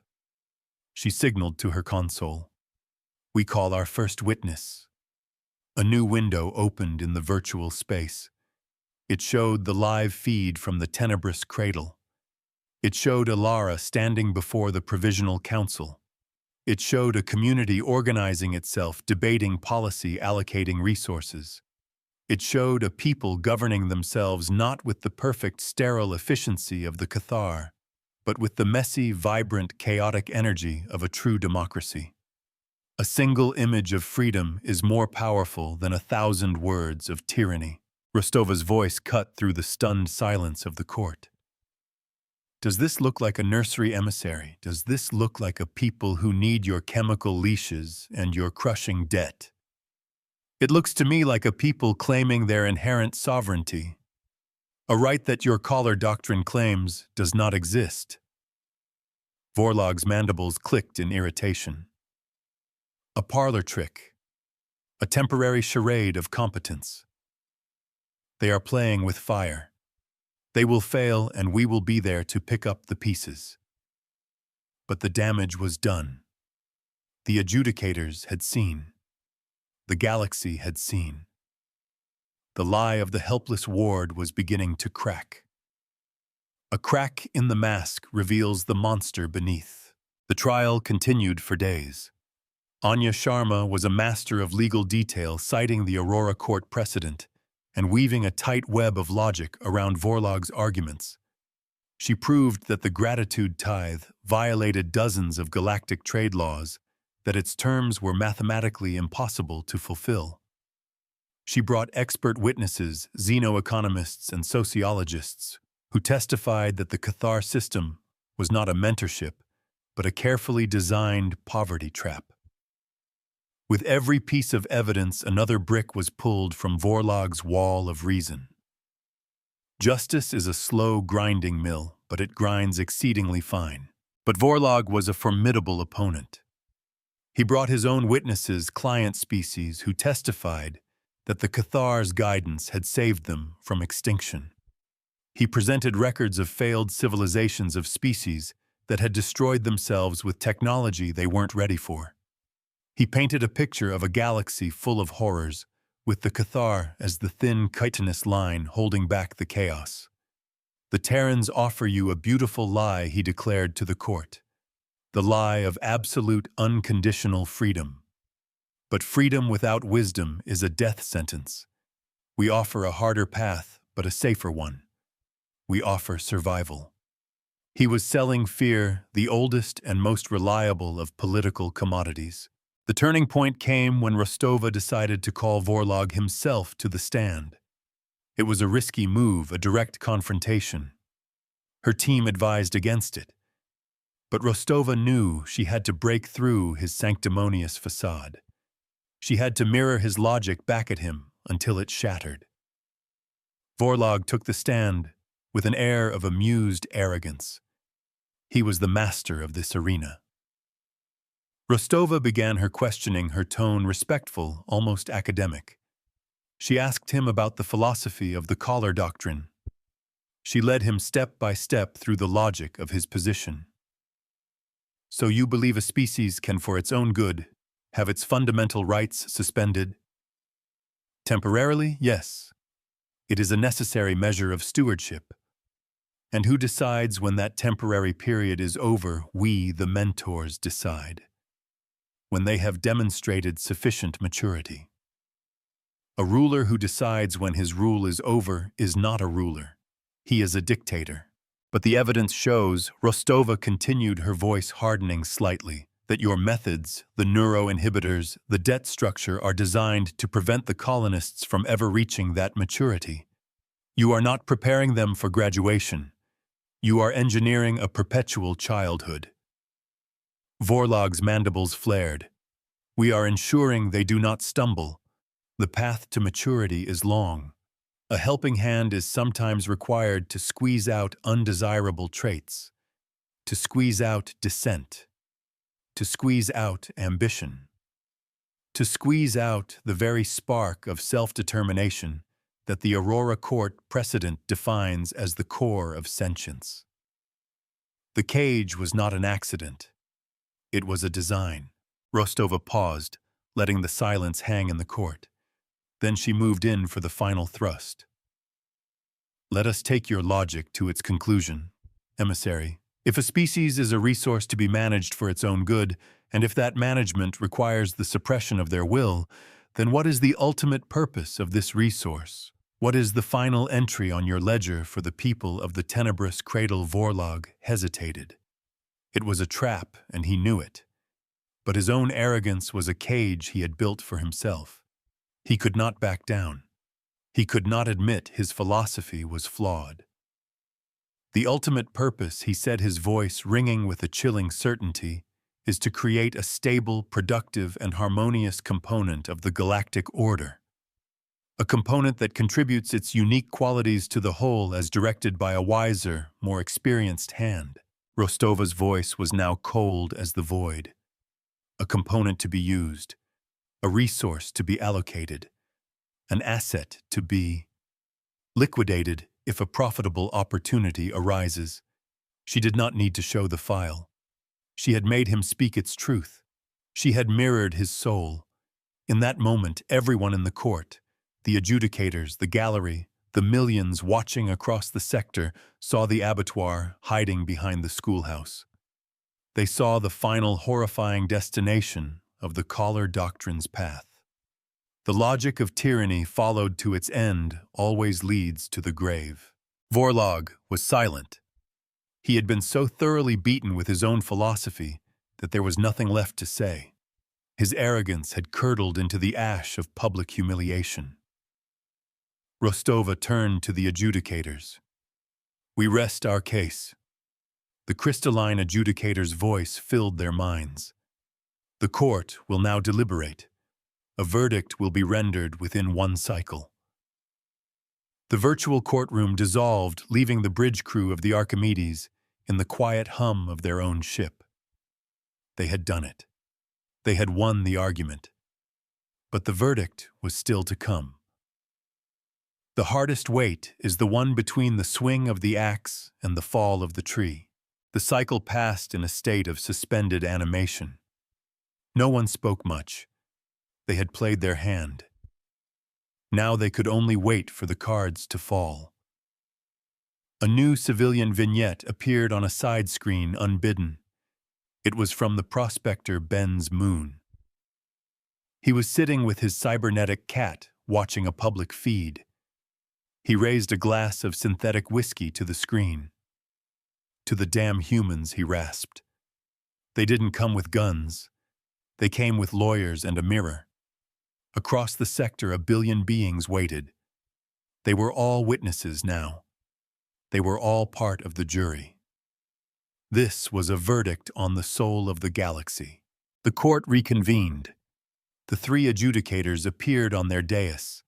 She signaled to her console. We call our first witness. A new window opened in the virtual space. It showed the live feed from the Tenebrous Cradle. It showed Alara standing before the Provisional Council. It showed a community organizing itself, debating policy, allocating resources. It showed a people governing themselves not with the perfect, sterile efficiency of the Cathar, but with the messy, vibrant, chaotic energy of a true democracy. A single image of freedom is more powerful than 1,000 words of tyranny. Rostova's voice cut through the stunned silence of the court. Does this look like a nursery emissary? Does this look like a people who need your chemical leashes and your crushing debt? It looks to me like a people claiming their inherent sovereignty, a right that your collar doctrine claims does not exist. Vorlog's mandibles clicked in irritation. A parlor trick, a temporary charade of competence. They are playing with fire. They will fail, and we will be there to pick up the pieces. But the damage was done. The adjudicators had seen. The galaxy had seen. The lie of the helpless ward was beginning to crack. A crack in the mask reveals the monster beneath. The trial continued for days. Anya Sharma was a master of legal detail, citing the Aurora court precedent and weaving a tight web of logic around Vorlog's arguments. She proved that the gratitude tithe violated dozens of galactic trade laws, that its terms were mathematically impossible to fulfill. She brought expert witnesses, xenoeconomists and sociologists, who testified that the Cathar system was not a mentorship, but a carefully designed poverty trap. With every piece of evidence, another brick was pulled from Vorlog's wall of reason. Justice is a slow, grinding mill, but it grinds exceedingly fine. But Vorlog was a formidable opponent. He brought his own witnesses, client species, who testified that the Cathar's guidance had saved them from extinction. He presented records of failed civilizations of species that had destroyed themselves with technology they weren't ready for. He painted a picture of a galaxy full of horrors, with the Cathar as the thin, chitinous line holding back the chaos. The Terrans offer you a beautiful lie, he declared to the court. The lie of absolute, unconditional freedom. But freedom without wisdom is a death sentence. We offer a harder path, but a safer one. We offer survival. He was selling fear, the oldest and most reliable of political commodities. The turning point came when Rostova decided to call Vorlog himself to the stand. It was a risky move, a direct confrontation. Her team advised against it. But Rostova knew she had to break through his sanctimonious facade. She had to mirror his logic back at him until it shattered. Vorlog took the stand with an air of amused arrogance. He was the master of this arena. Rostova began her questioning, her tone respectful, almost academic. She asked him about the philosophy of the collar doctrine. She led him step by step through the logic of his position. So you believe a species can, for its own good, have its fundamental rights suspended? Temporarily, yes. It is a necessary measure of stewardship. And who decides when that temporary period is over? We, the mentors, decide. When they have demonstrated sufficient maturity. A ruler who decides when his rule is over is not a ruler. He is a dictator. But the evidence shows, Rostova continued, her voice hardening slightly, that your methods, the neuroinhibitors, the debt structure are designed to prevent the colonists from ever reaching that maturity. You are not preparing them for graduation. You are engineering a perpetual childhood. Vorlog's mandibles flared. We are ensuring they do not stumble. The path to maturity is long. A helping hand is sometimes required to squeeze out undesirable traits, to squeeze out dissent, to squeeze out ambition, to squeeze out the very spark of self-determination that the Aurora Court precedent defines as the core of sentience. The cage was not an accident. It was a design. Rostova paused, letting the silence hang in the court. Then she moved in for the final thrust. Let us take your logic to its conclusion, emissary. If a species is a resource to be managed for its own good, and if that management requires the suppression of their will, then what is the ultimate purpose of this resource? What is the final entry on your ledger for the people of the Tenebrous Cradle? Vorlog hesitated. It was a trap, and he knew it. But his own arrogance was a cage he had built for himself. He could not back down. He could not admit his philosophy was flawed. The ultimate purpose, he said, his voice ringing with a chilling certainty, is to create a stable, productive, and harmonious component of the galactic order. A component that contributes its unique qualities to the whole as directed by a wiser, more experienced hand. Rostova's voice was now cold as the void. A component to be used, a resource to be allocated, an asset to be liquidated if a profitable opportunity arises. She did not need to show the file. She had made him speak its truth. She had mirrored his soul. In that moment, everyone in the court, the adjudicators, the gallery, the millions watching across the sector, saw the abattoir hiding behind the schoolhouse. They saw the final horrifying destination of the Collar Doctrine's path. The logic of tyranny followed to its end always leads to the grave. Vorlog was silent. He had been so thoroughly beaten with his own philosophy that there was nothing left to say. His arrogance had curdled into the ash of public humiliation. Rostova turned to the adjudicators. "We rest our case." The crystalline adjudicator's voice filled their minds. "The court will now deliberate. A verdict will be rendered within one cycle." The virtual courtroom dissolved, leaving the bridge crew of the Archimedes in the quiet hum of their own ship. They had done it. They had won the argument. But the verdict was still to come. The hardest weight is the one between the swing of the axe and the fall of the tree. The cycle passed in a state of suspended animation. No one spoke much. They had played their hand. Now they could only wait for the cards to fall. A new civilian vignette appeared on a side screen unbidden. It was from the prospector Ben's Moon. He was sitting with his cybernetic cat, watching a public feed. He raised a glass of synthetic whiskey to the screen. "To the damn humans," he rasped. "They didn't come with guns. They came with lawyers and a mirror. Across the sector, 1 billion beings waited. They were all witnesses now. They were all part of the jury. This was a verdict on the soul of the galaxy." The court reconvened. The 3 adjudicators appeared on their dais.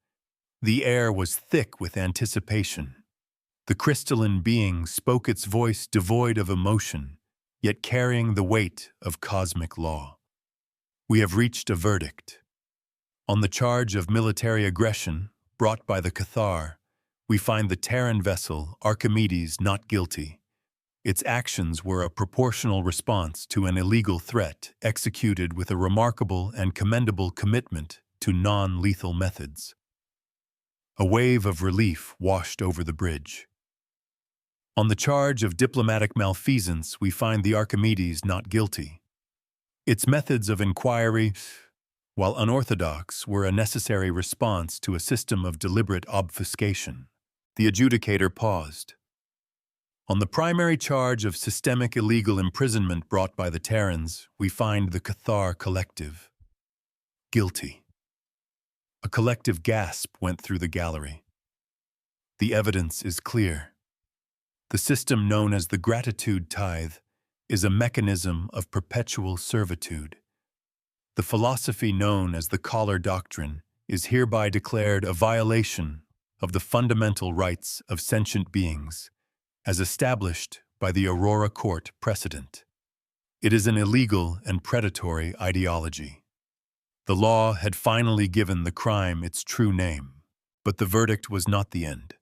The air was thick with anticipation. The crystalline being spoke its voice devoid of emotion, yet carrying the weight of cosmic law. "We have reached a verdict. On the charge of military aggression brought by the Cathar, we find the Terran vessel Archimedes not guilty. Its actions were a proportional response to an illegal threat executed with a remarkable and commendable commitment to non-lethal methods." A wave of relief washed over the bridge. On the charge of diplomatic malfeasance, we find the Archimedes not guilty. Its methods of inquiry, while unorthodox, were a necessary response to a system of deliberate obfuscation. The adjudicator paused. On the primary charge of systemic illegal imprisonment brought by the Terrans, we find the Cathar Collective guilty. A collective gasp went through the gallery. The evidence is clear. The system known as the gratitude tithe is a mechanism of perpetual servitude. The philosophy known as the Collar Doctrine is hereby declared a violation of the fundamental rights of sentient beings, as established by the Aurora Court precedent. It is an illegal and predatory ideology. The law had finally given the crime its true name, but the verdict was not the end.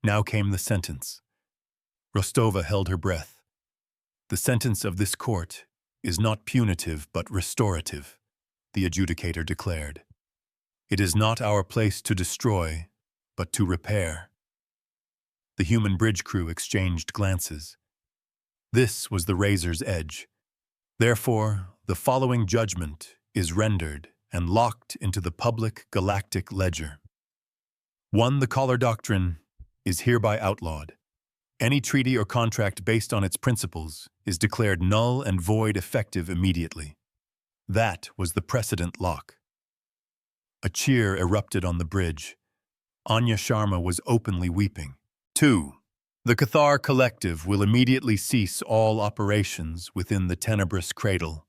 Now came the sentence. Rostova held her breath. "The sentence of this court is not punitive but restorative," the adjudicator declared. "It is not our place to destroy, but to repair." The human bridge crew exchanged glances. This was the razor's edge. Therefore, the following judgment is rendered and locked into the public galactic ledger. 1. The Collar Doctrine is hereby outlawed. Any treaty or contract based on its principles is declared null and void effective immediately. That was the precedent lock. A cheer erupted on the bridge. Anya Sharma was openly weeping. 2. The Cathar Collective will immediately cease all operations within the Tenebrous Cradle.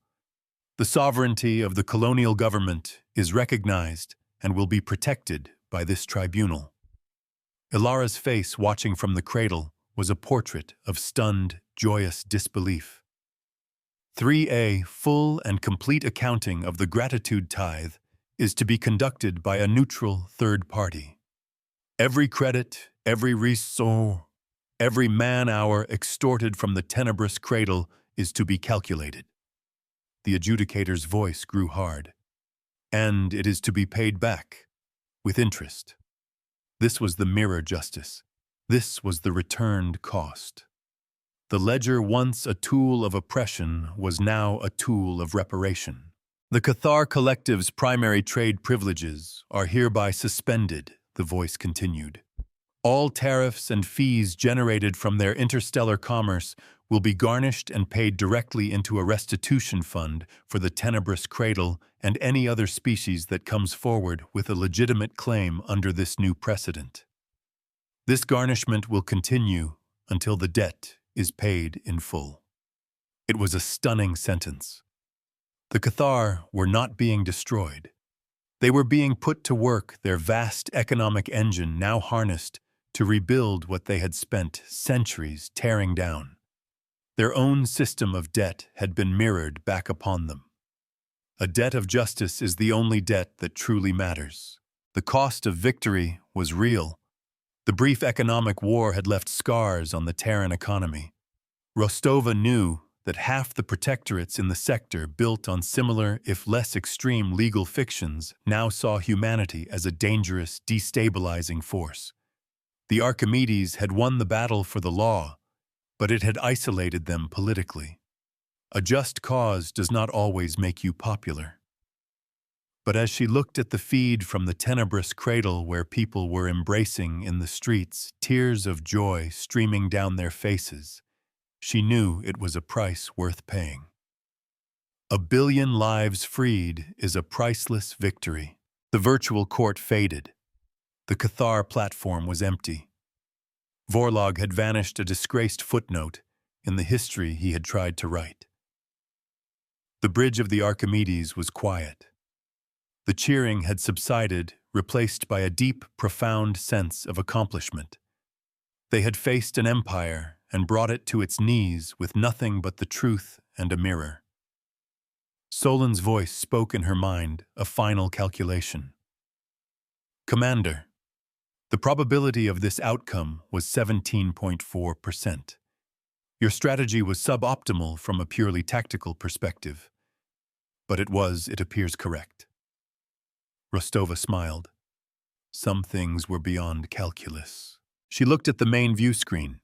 The sovereignty of the colonial government is recognized and will be protected by this tribunal. Ilara's face, watching from the cradle, was a portrait of stunned, joyous disbelief. 3A. Full and complete accounting of the gratitude tithe is to be conducted by a neutral third party. Every credit, every resource, every man-hour extorted from the Tenebrous Cradle is to be calculated. The adjudicator's voice grew hard. And it is to be paid back, with interest. This was the mirror justice. This was the returned cost. The ledger, once a tool of oppression, was now a tool of reparation. The Cathar Collective's primary trade privileges are hereby suspended, the voice continued. All tariffs and fees generated from their interstellar commerce will be garnished and paid directly into a restitution fund for the Tenebrous Cradle and any other species that comes forward with a legitimate claim under this new precedent. This garnishment will continue until the debt is paid in full. It was a stunning sentence. The Cathar were not being destroyed. They were being put to work, their vast economic engine now harnessed to rebuild what they had spent centuries tearing down. Their own system of debt had been mirrored back upon them. A debt of justice is the only debt that truly matters. The cost of victory was real. The brief economic war had left scars on the Terran economy. Rostova knew that half the protectorates in the sector built on similar, if less extreme, legal fictions now saw humanity as a dangerous, destabilizing force. The Archimedes had won the battle for the law, but it had isolated them politically. A just cause does not always make you popular. But as she looked at the feed from the Tenebrous Cradle where people were embracing in the streets, tears of joy streaming down their faces, she knew it was a price worth paying. 1 billion lives freed is a priceless victory. The virtual court faded. The Cathar platform was empty. Vorlog had vanished, a disgraced footnote in the history he had tried to write. The bridge of the Archimedes was quiet. The cheering had subsided, replaced by a deep, profound sense of accomplishment. They had faced an empire and brought it to its knees with nothing but the truth and a mirror. Solon's voice spoke in her mind, a final calculation. Commander, the probability of this outcome was 17.4%. Your strategy was suboptimal from a purely tactical perspective, but it appears correct. Rostova smiled. Some things were beyond calculus. She looked at the main view screen.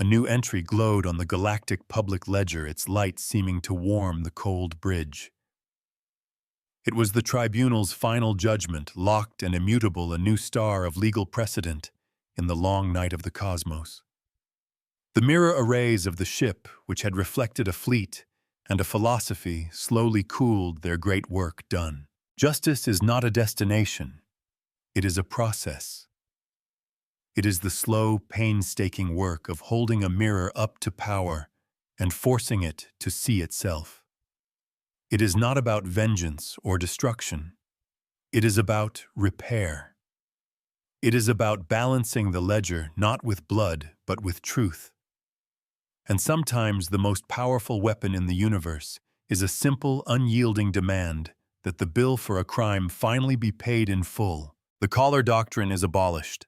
A new entry glowed on the Galactic public ledger, its light seeming to warm the cold bridge. It was the tribunal's final judgment, locked and immutable, a new star of legal precedent in the long night of the cosmos. The mirror arrays of the ship, which had reflected a fleet and a philosophy, slowly cooled their great work done. Justice is not a destination. It is a process. It is the slow, painstaking work of holding a mirror up to power and forcing it to see itself. It is not about vengeance or destruction. It is about repair. It is about balancing the ledger not with blood but with truth. And sometimes the most powerful weapon in the universe is a simple, unyielding demand that the bill for a crime finally be paid in full. The collar doctrine is abolished.